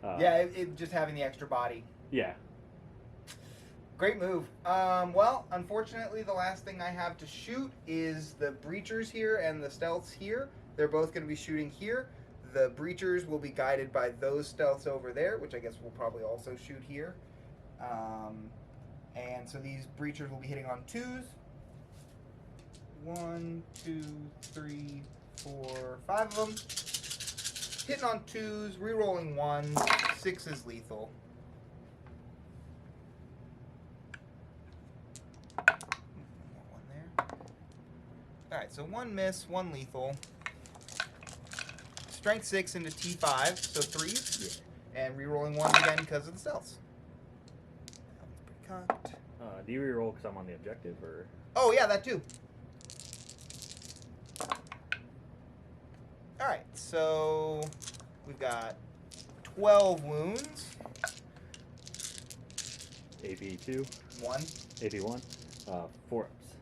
Right. Yeah, it just having the extra body. Yeah. Great move. Well, unfortunately, the last thing I have to shoot is the breachers here and the stealths here. They're both going to be shooting here. The breachers will be guided by those stealths over there, which I guess we'll probably also shoot here. And so these breachers will be hitting on 2s. 1, 2, 3, 4, 5 of them. Hitting on 2s, rerolling 1s. 6 is lethal. One there. Alright, so 1 miss, 1 lethal. Strength 6 into T5, so 3s. Yeah. And rerolling 1s again because of the stealths. That one's pretty cocked. Do you reroll because I'm on the objective, or? Oh, yeah, that too. Alright, so we've got 12 wounds. AP 2. 1. AP 1. 4 ups.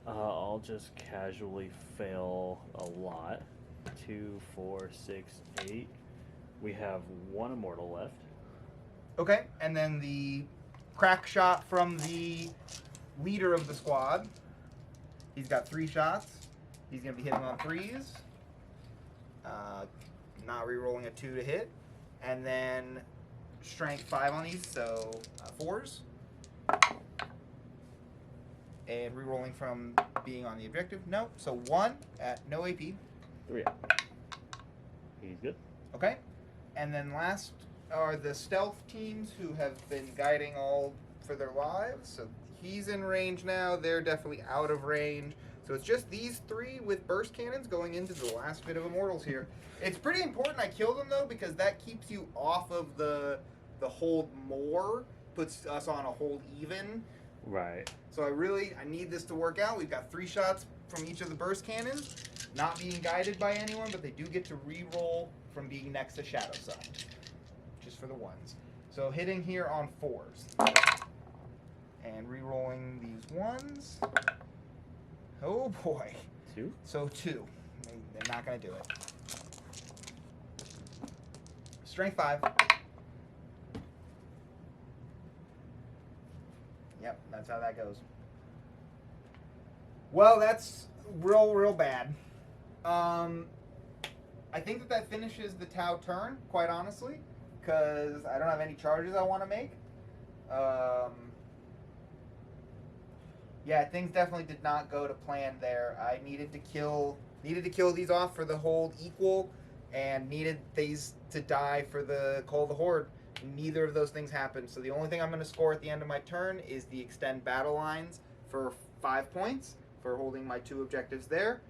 I'll just casually fail a lot. 2, 4, 6, 8. We have 1 immortal left. Okay, and then the crack shot from the leader of the squad. He's got 3 shots. He's going to be hitting on 3s. Not re-rolling a 2 to hit. And then strength 5 on these, so 4s. And re-rolling from being on the objective. No, so 1 at no AP. 3. He's good. Okay. And then last are the stealth teams who have been guiding all for their lives. So he's in range now. They're definitely out of range. So it's just these 3 with burst cannons going into the last bit of immortals here. It's pretty important I kill them though, because that keeps you off of the hold more, puts us on a hold even. Right. So I need this to work out. We've got 3 shots from each of the burst cannons, not being guided by anyone, but they do get to re-roll from being next to Shadow Sun, just for the 1s. So hitting here on 4s. And re-rolling these 1s. Oh boy. 2? So 2. They're not going to do it. Strength 5. Yep, that's how that goes. Well, that's real bad. I think that finishes the Tau turn, quite honestly, because I don't have any charges I want to make. Yeah, things definitely did not go to plan there. I needed to kill these off for the hold equal, and needed these to die for the Call of the Horde. Neither of those things happened. So the only thing I'm going to score at the end of my turn is the extend battle lines for 5 points for holding my 2 objectives there.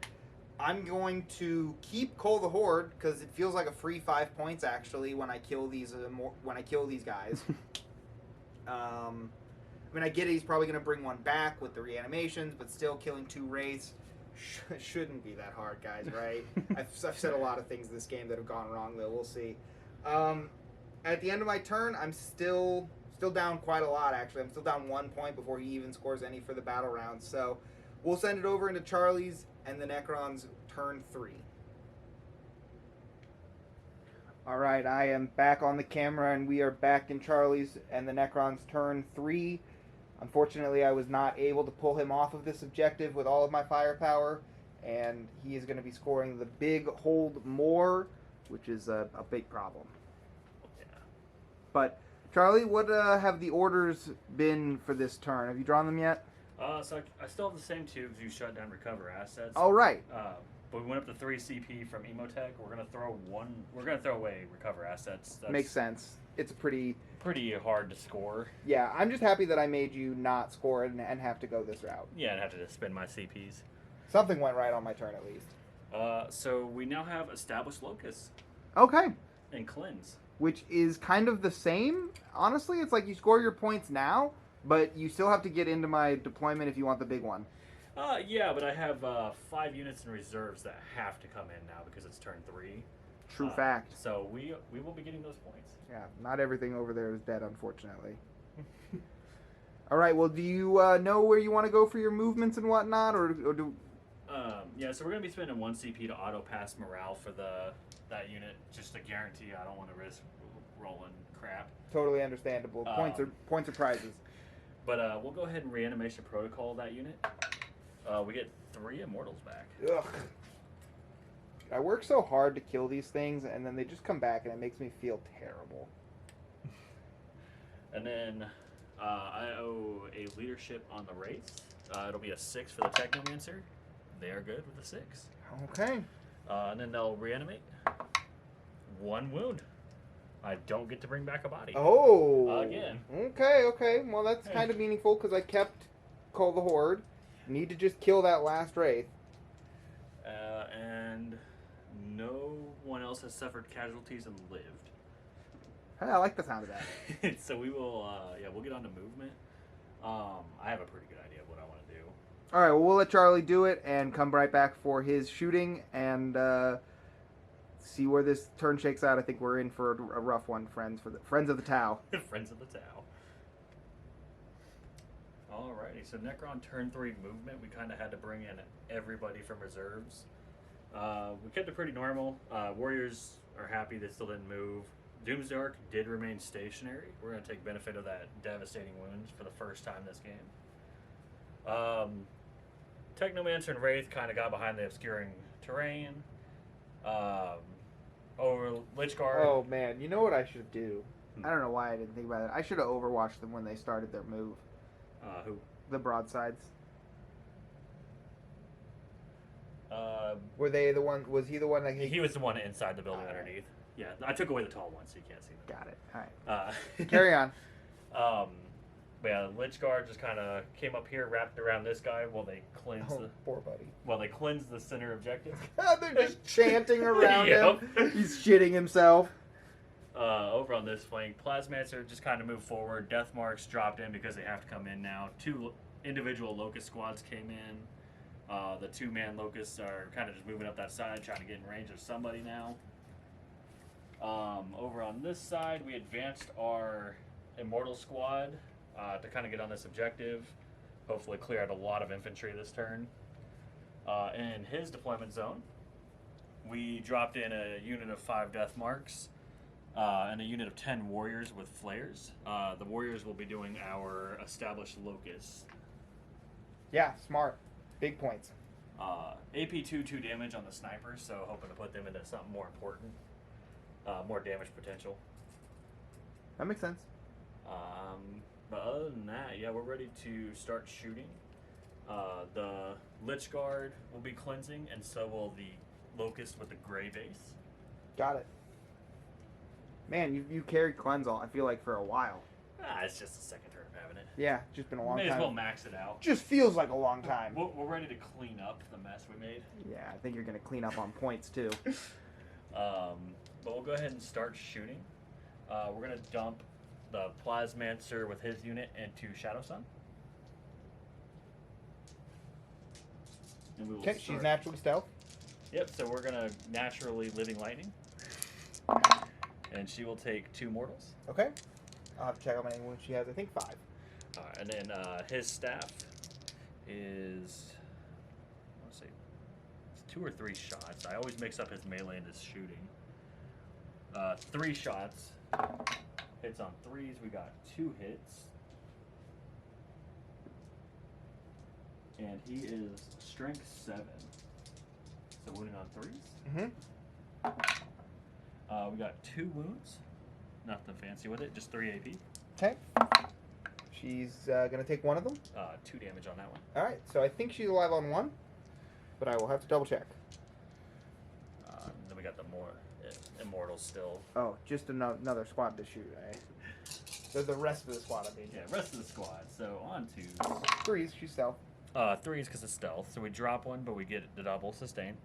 I'm going to keep Call of the Horde because it feels like a free 5 points actually when I kill these guys. I mean, I get it, he's probably going to bring 1 back with the reanimations, but still killing 2 wraiths shouldn't be that hard, guys, right? I've said a lot of things in this game that have gone wrong, though. We'll see. At the end of my turn, I'm still down quite a lot, actually. I'm still down 1 point before he even scores any for the battle round. So we'll send it over into Charlie's and the Necrons' turn 3. All right, I am back on the camera, and we are back in Charlie's and the Necrons' turn 3. Unfortunately, I was not able to pull him off of this objective with all of my firepower, and he is going to be scoring the big hold more, which is a big problem. Yeah. But, Charlie, what have the orders been for this turn? Have you drawn them yet? So I still have the same 2 because you shut down recover assets. Oh, right. But we went up to 3 CP from Emotech. We're gonna throw away recover assets. That's Makes sense. It's pretty hard to score. Yeah, I'm just happy that I made you not score it and have to go this route. Yeah, and have to just spend my CPs. Something went right on my turn at least. So we now have established locus Okay. and cleanse. Which is kind of the same. Honestly, it's like you score your points now, but you still have to get into my deployment if you want the big one. Yeah, but I have 5 units in reserves that have to come in now because it's turn 3. True fact. So we will be getting those points. Yeah, not everything over there is dead, unfortunately. All right, well, do you know where you want to go for your movements and whatnot, or do... Yeah, so we're going to be spending 1 CP to auto-pass morale for that unit, just to guarantee I don't want to risk rolling crap. Totally understandable. Points are prizes. But we'll go ahead and reanimation protocol that unit. We get 3 immortals back. Ugh. I work so hard to kill these things, and then they just come back, and it makes me feel terrible. And then I owe a leadership on the wraiths. It'll be a 6 for the Technomancer. They are good with a 6. Okay. And then they'll reanimate. 1 wound. I don't get to bring back a body. Oh. Again. Okay. Well, that's kind of meaningful because I kept Call the Horde. Need to just kill that last wraith. And no one else has suffered casualties and lived. Hey, I like the sound of that. So we will, we'll get on to movement. I have a pretty good idea of what I want to do. All right, well, we'll let Charlie do it and come right back for his shooting and see where this turn shakes out. I think we're in for a rough one, friends of the Tau. Friends of the Tau. Alrighty, so Necron turn 3 movement, we kind of had to bring in everybody from reserves. We kept it pretty normal. Warriors are happy they still didn't move. Doomsday Arc did remain stationary. We're going to take benefit of that devastating wound for the first time this game. Technomancer and Wraith kind of got behind the obscuring terrain. Over Lichguard. Oh man, you know what I should do? I don't know why I didn't think about it. I should have overwatched them when they started their move. Who? The broadsides. Were they the one? Was he the one that he was the one inside the building underneath? Yeah, I took away the tall one so you can't see them. Got it. All right. Carry on. But yeah, Lichguard just kind of came up here, wrapped around this guy while they cleansed poor buddy. While they cleansed the center objective. They're just chanting around Yep. him. He's shitting himself. Over on this flank, Plasmancer just kind of moved forward. Death Marks dropped in because they have to come in now. 2 individual Locust squads came in. The 2-man Locusts are kind of just moving up that side, trying to get in range of somebody now. Over on this side, we advanced our Immortal squad to kind of get on this objective. Hopefully clear out a lot of infantry this turn. In his deployment zone, we dropped in a unit of 5 Death Marks. And a unit of 10 warriors with flares. The warriors will be doing our established locusts. Yeah, smart. Big points. AP 2 damage on the snipers, so hoping to put them into something more important. More damage potential. That makes sense. But other than that, yeah, we're ready to start shooting. The Lich Guard will be cleansing, and so will the Locust with the gray base. Got it. Man, you carried Cleanse all, I feel like, for a while. It's just the second turn of having it. Yeah, just been a long time. May as well max it out. Just feels like a long time. We're ready to clean up the mess we made. Yeah, I think you're going to clean up on points, too. But we'll go ahead and start shooting. We're going to dump the Plasmancer with his unit into Shadow Sun. Okay, she's naturally stealth. Yep, so we're going to naturally Living Lightning. And she will take 2 mortals. Okay. I'll have to check how many wounds she has. I think 5. Alright, and then his staff is, let's see, it's 2 or 3 shots. I always mix up his melee and his shooting. 3 shots. Hits on 3s. We got 2 hits. And he is strength 7. So wounding on 3s. Mm-hmm. We got 2 wounds. Nothing fancy with it, just 3 AP. Okay. She's going to take 1 of them. 2 damage on that one. All right, so I think she's alive on 1, but I will have to double check. Then we got the more Immortals still. Oh, just another squad to shoot, eh? The rest of the squad, I mean. Yeah, rest of the squad. So on to 3s, she's stealth. 3s because it's stealth. So we drop 1, but we get the double sustain.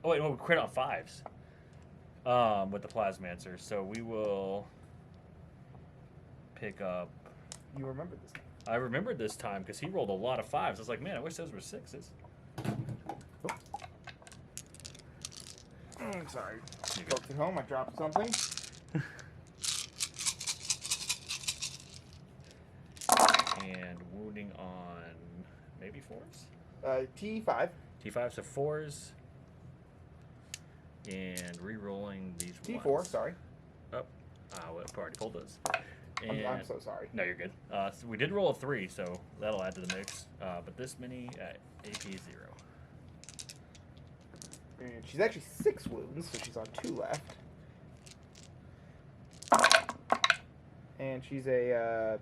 Oh wait, no, we crit on 5s. With the Plasmancer. So we will pick up. You remember this time. I remembered this time because he rolled a lot of 5s. I was like, man, I wish those were 6s. Oh. I'm sorry. Folks at home, I dropped something. And wounding on maybe 4s? T5. T5, so 4s. And re-rolling these T4, ones. sorry. Oh, I've already pulled those. And I'm so sorry. No, you're good. So we did roll a 3, so that'll add to the mix. But this many at AP 0. And she's actually 6 wounds, so she's on 2 left. And she's a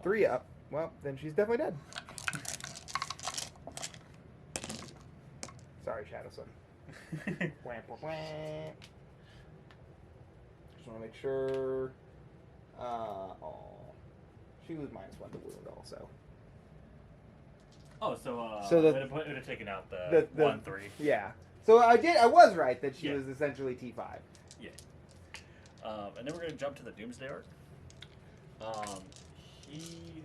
3 up. Well, then she's definitely dead. Sorry, Shadow Sun. Wham, wham, wham. Just want to make sure. She was -1 to wound also. Oh, so it would have taken out the 1-3. Yeah. So I was right that she Yeah. was essentially T5. Yeah. And then we're gonna jump to the Doomsday Arc. He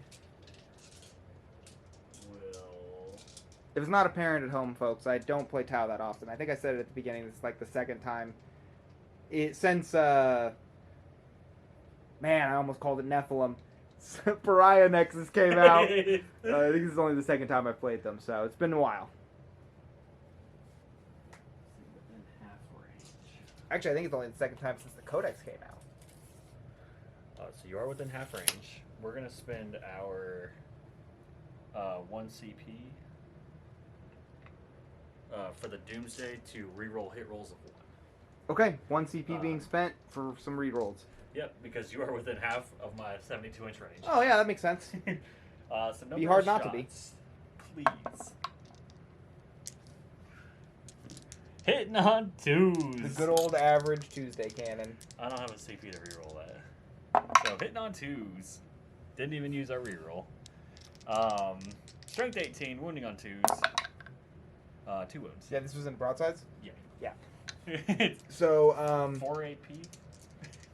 will. If it's not apparent at home, folks, I don't play Tau that often. I think I said it at the beginning. It's like the second time. Since, man, I almost called it Nephilim. Pariah Nexus came out. I think this is only the second time I've played them, so it's been a while. Within half range. Actually, I think it's only the second time since the Codex came out. So you are within half range. We're gonna spend our 1 CP for the Doomsday to reroll hit rolls of 1. Okay, 1 CP being spent for some rerolls. Yep, because you are within half of my 72-inch range. Oh yeah, that makes sense. So no Be more hard not to be. shots, please. Hitting on 2s. The good old average Tuesday cannon. I don't have a CP to reroll that. So hitting on 2s. Didn't even use our reroll. Strength 18, wounding on 2s. 2 wounds. Yeah, this was in broadsides? Yeah. Yeah. So, 4 AP.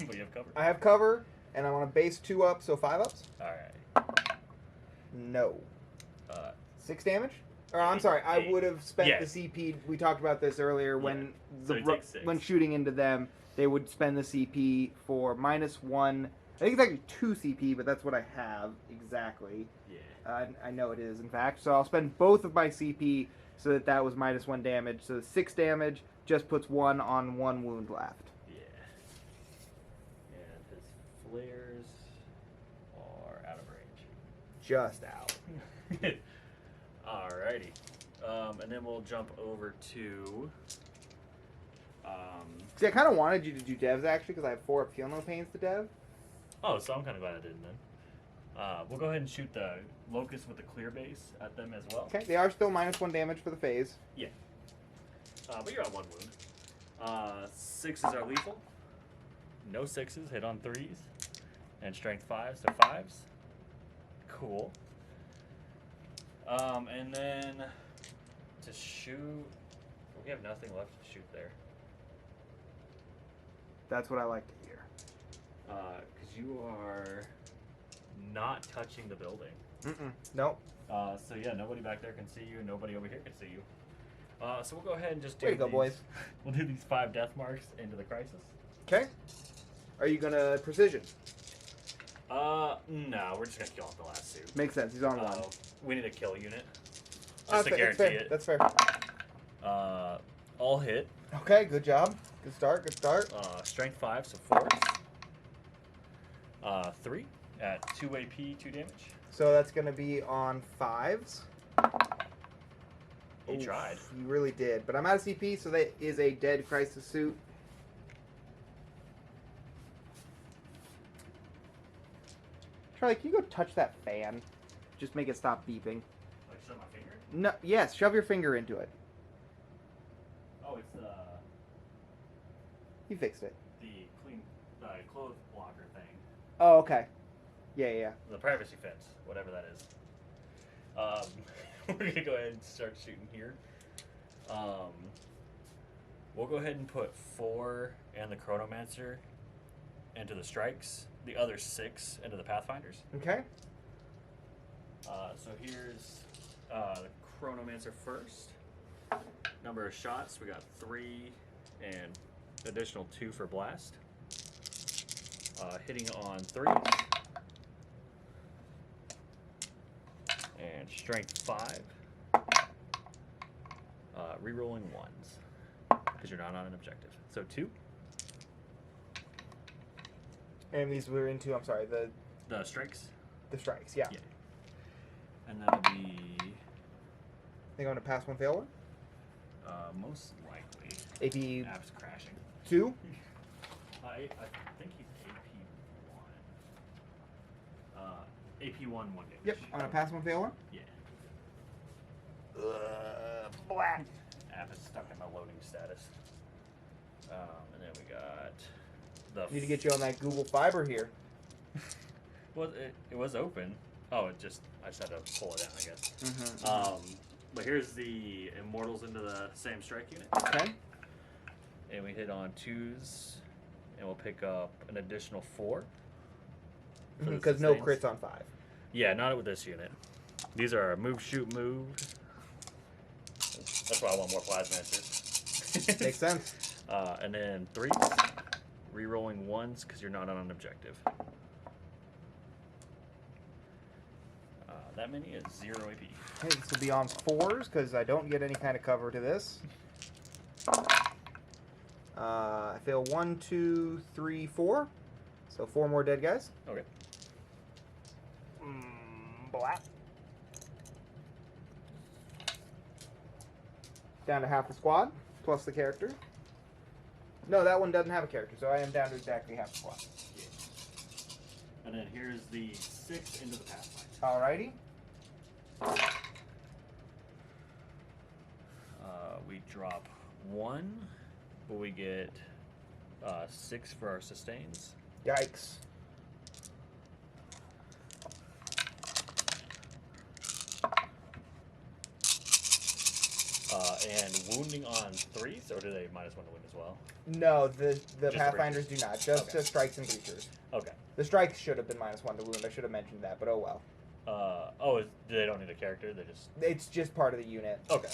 But you have cover. I have cover, and I want to base 2 up, so 5 ups? Alright. No. 6 damage? Or I'm Eight. sorry, I Eight. would have spent Yeah. the CP. We talked about this earlier when So it takes 6. when shooting into them, they would spend the CP for -1. I think it's actually 2 CP, but that's what I have exactly. Yeah. I know it is, in fact. So I'll spend both of my CP so that was -1 damage. So 6 damage just puts 1 on 1 wound left. Yeah. And his flares are out of range. Just out. Alrighty. And then we'll jump over to. See, I kind of wanted you to do devs, actually, because I have 4 Feel No Pains to dev. Oh, so I'm kind of glad I didn't then. We'll go ahead and shoot the Locust with the clear base at them as well. Okay, they are still -1 damage for the phase. Yeah. But you're on 1 wound. 6s are lethal. No 6s, hit on 3s. And strength 5s to 5s. Cool. And then to shoot, we have nothing left to shoot there. That's what I like to hear. Because you are not touching the building. Nope. So yeah, nobody back there can see you, and nobody over here can see you. So we'll go ahead and just do Way to go, these- boys. We'll do these 5 death marks into the crisis. Okay. Are you gonna precision? No, we're just gonna kill off the last suit. Makes sense. He's on 1. We need a kill unit. Just That's to fair, guarantee it. That's fair. All hit. Okay, good job. Good start. Good start. Strength 5, so 4s. 3 at 2 AP, 2 damage. So that's gonna be on 5s. You Oof, tried. You really did. But I'm out of CP, so that is a dead crisis suit. Charlie, can you go touch that fan? Just make it stop beeping. Like, show my finger? No, yes, shove your finger into it. Oh, it's You fixed it. the clothes blocker thing. Oh, okay. Yeah. The privacy fence, whatever that is. We're gonna go ahead and start shooting here. We'll go ahead and put 4 and the Chronomancer into the strikes. The other 6 into the Pathfinders. Okay. So here's the Chronomancer first. Number of shots, we got 3 and additional 2 for blast. Hitting on 3s. And strength 5. Rerolling 1s. Because you're not on an objective. So 2. And these were into, I'm sorry, the Strikes. strikes, yeah. Yeah. And that'll be Think I'm going to pass 1, fail 1? most likely. AP App's crashing. 2? I think he's AP1. AP1, 1 damage. Yep. I'm going to pass 1, fail 1? Yeah. Black. App is stuck in the loading status. And then we got the. Need to get you on that Google Fiber here. Well, it was open. Oh, I just had to pull it down, I guess. Mm-hmm. But here's the Immortals into the same strike unit. Okay. And we hit on 2s, and we'll pick up an additional 4. Because no crits on 5. Yeah, not with this unit. These are move, shoot, move. That's why I want more Plasmasters. Makes sense. And then 3s, re-rolling 1s because you're not on an objective. That many is 0 AP. Okay, this will be on 4s because I don't get any kind of cover to this. I fail 1, 2, 3, 4. So 4 more dead guys. Okay. Blap. Down to half the squad, plus the character. No, that one doesn't have a character, so I am down to exactly half the squad. Yeah. And then here's the 6 into the Pathfinder. Alrighty. We drop 1, but we get 6 for our sustains. Yikes. And wounding on 3s, or do they -1 to wound as well? No, the Just Pathfinders do not. Just Okay. the strikes and breachers. Okay. The strikes should have been -1 to wound. I should have mentioned that, but oh well. They don't need a character, they just... It's just part of the unit. Okay.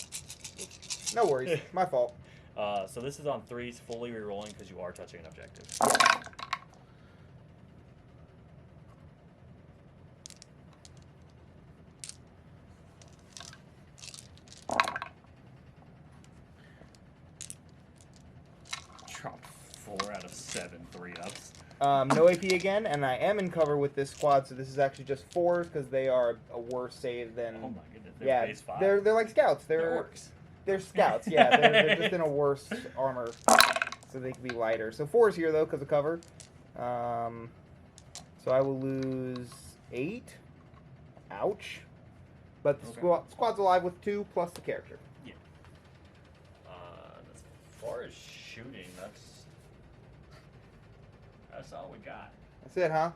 No worries. My fault. So this is on 3s, fully rerolling because you are touching an objective. Dropped 4 out of 7 3-ups. No AP again, and I am in cover with this squad, so this is actually just 4s because they are a worse save than. Oh my goodness, they're base 5. they're like scouts. They're orcs. They're scouts. Yeah, they're just in a worse armor, so they can be lighter. So 4s here though because of cover. So I will lose 8. Ouch. But the squad's alive with 2 plus the character. Yeah. As far as shooting, that's all we got. That's it, huh?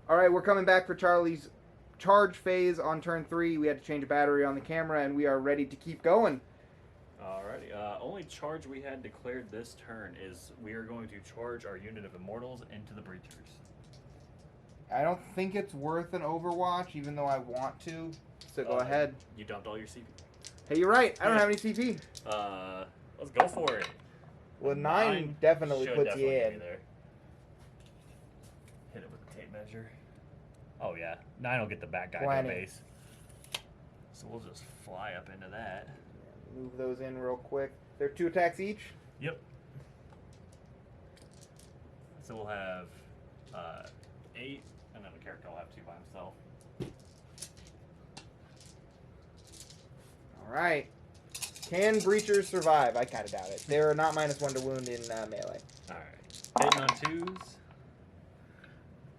Alright, we're coming back for Charlie's charge phase on turn 3. We had to change a battery on the camera, and we are ready to keep going. Alrighty. Only charge we had declared this turn is we are going to charge our unit of Immortals into the Breachers. I don't think it's worth an Overwatch, even though I want to. So go ahead. You dumped all your CP. Hey, you're right. I don't have any CP. Let's go for it. Well, 9 definitely should puts definitely you get me in. there. Hit it with the tape measure. Oh yeah, 9 will get the back guy to the 20. base. So we'll just fly up into that. Move those in real quick. They're 2 attacks each. Yep. So we'll have 8, and then the character will have 2 by himself. Alright. Can Breachers survive? I kind of doubt it. They're not -1 to wound in melee. Alright. Hitting on 2s.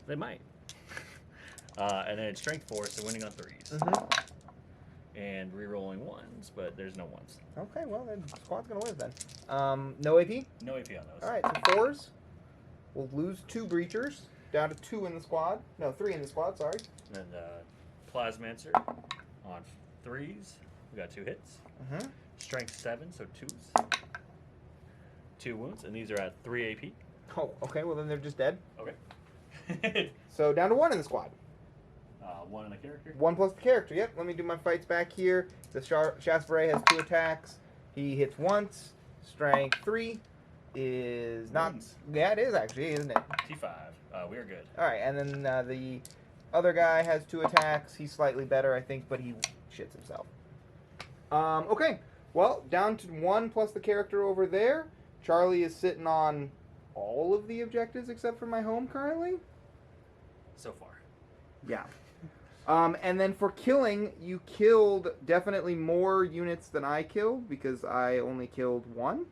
They might. And then strength 4, so winning on 3s. And re-rolling 1s, but there's no 1s. Okay, well, then the squad's going to live then. No AP? No AP on those. Alright, so 4s. We'll lose 2 Breachers. Down to 2 in the squad. No, 3 in the squad, sorry. And Plasmancer on 3s. We got 2 hits. Strength 7, so 2s. 2 wounds, and these are at 3 AP. Oh, okay, well then they're just dead. Okay. So down to 1 in the squad. 1 in the character. 1 plus the character, yep. Let me do my fights back here. The Chasbray has 2 attacks. He hits once. Strength 3 is not... Wounds. Yeah, it is actually, isn't it? T5. We are good. Alright, and then the other guy has 2 attacks. He's slightly better, I think, but he shits himself. Okay, well, down to 1 plus the character over there. Charlie is sitting on all of the objectives except for my home currently. So far. Yeah. And then for killing, you killed definitely more units than I killed because I only killed 1.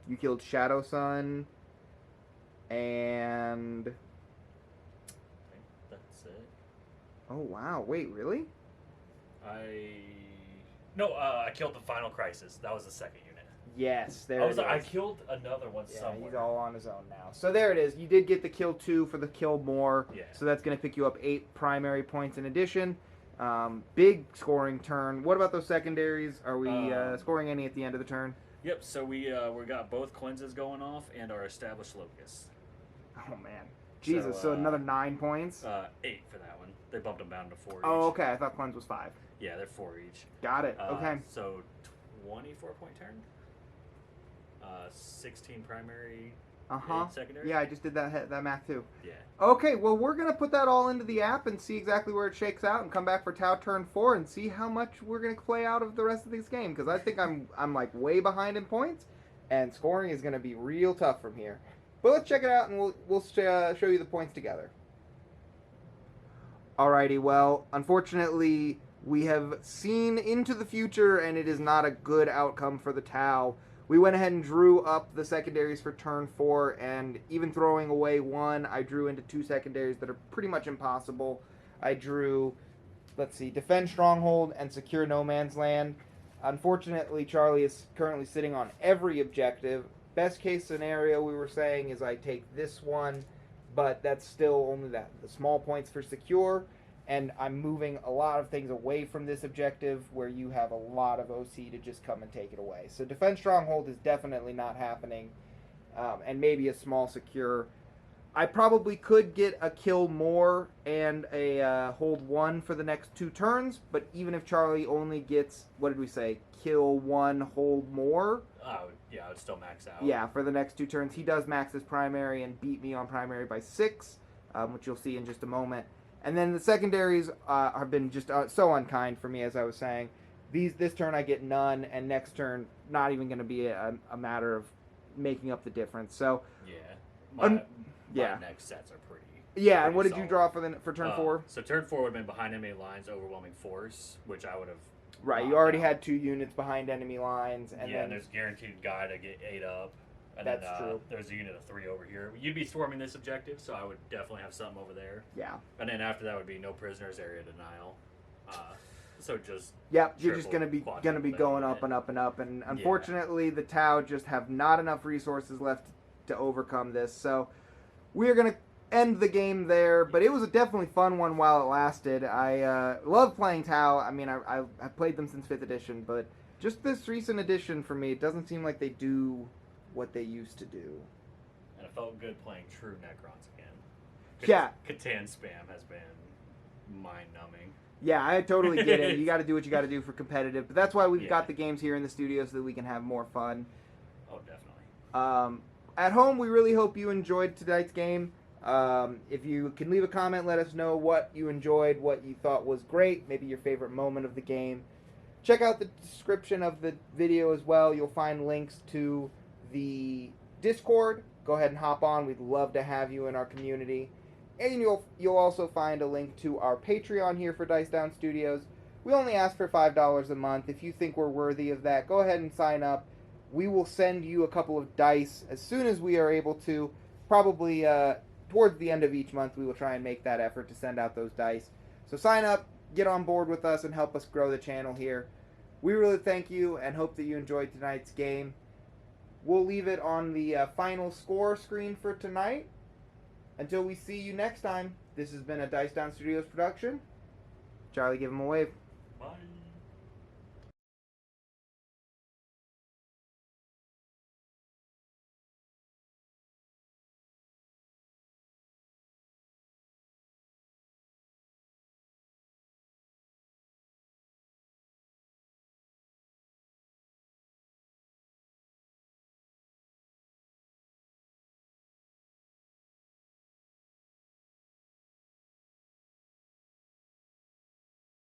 You killed Shadow Sun and... I think that's it. Oh, wow. Wait, really? No, I killed the Final Crisis. That was the second unit. Yes, there it is. I killed another one Yeah, somewhere. he's all on his own now. So there it is. You did get the kill 2 for the kill more. Yeah. So that's going to pick you up 8 primary points in addition. Big scoring turn. What about those secondaries? Are we scoring any at the end of the turn? Yep, so we got both cleanses going off and our established locus. Oh, man. Jesus, so another 9 points? 8 for that one. They bumped them down to 4 Oh, each. okay. I thought cleanse was 5. Yeah, they're 4 each. Got it. Okay. So 24 point turn. 16 primary Uh-huh. 8 secondary? Yeah, I just did that math too. Yeah. Okay, well, we're going to put that all into the app and see exactly where it shakes out and come back for Tau turn 4 and see how much we're going to play out of the rest of this game. Because I think I'm like way behind in points, and scoring is going to be real tough from here. But let's check it out, and we'll show you the points together. Alrighty, well, unfortunately, we have seen into the future, and it is not a good outcome for the Tau. We went ahead and drew up the secondaries for turn 4, and even throwing away one, I drew into 2 secondaries that are pretty much impossible. I drew, let's see, Defend Stronghold and Secure No Man's Land. Unfortunately, Charlie is currently sitting on every objective. Best case scenario, we were saying, is I take this one, but that's still only the small points for secure, and I'm moving a lot of things away from this objective where you have a lot of OC to just come and take it away. So Defend Stronghold is definitely not happening, and maybe a small secure. I probably could get a kill more and a hold 1 for the next 2 turns, but even if Charlie only gets, what did we say, kill 1, hold more? I would still max out. Yeah, for the next 2 turns. He does max his primary and beat me on primary by 6, which you'll see in just a moment. And then the secondaries have been just so unkind for me, as I was saying. This turn I get none, and next turn not even going to be a matter of making up the difference. So yeah, my next sets are pretty. Yeah, and what did solid. you draw for turn 4? So turn 4 would have been behind enemy lines, overwhelming force, which I would have. Right, you already had 2 units behind enemy lines, and then and there's guaranteed guy to get 8 up. And that's then, true. There's a unit of 3 over here. You'd be swarming this objective, so I would definitely have something over there. Yeah. And then after that would be no prisoners, area denial. So just yep, you're just gonna be going up and up and up, and unfortunately the Tau just have not enough resources left to overcome this. So we are gonna end the game there, but it was a definitely fun one while it lasted. I love playing Tau. I mean, I've played them since 5th edition, but just this recent edition for me, it doesn't seem like they do what they used to do. And it felt good playing true Necrons again. Yeah. Catan spam has been mind-numbing. Yeah, I totally get it. You got to do what you got to do for competitive, but that's why we've got the games here in the studio so that we can have more fun. Oh, definitely. At home, we really hope you enjoyed tonight's game. If you can leave a comment, let us know what you enjoyed, what you thought was great, maybe your favorite moment of the game. Check out the description of the video as well. You'll find links to the Discord. Go ahead and hop on. We'd love to have you in our community. And you'll also find a link to our Patreon here for Dice Down Studios. We only ask for $5 a month. If you think we're worthy of that, go ahead and sign up. We will send you a couple of dice as soon as we are able to. Probably towards the end of each month, we will try and make that effort to send out those dice. So sign up, get on board with us, and help us grow the channel here. We really thank you and hope that you enjoyed tonight's game. We'll leave it on the final score screen for tonight. Until we see you next time, this has been a Dice Down Studios production. Charlie, give him a wave. Bye.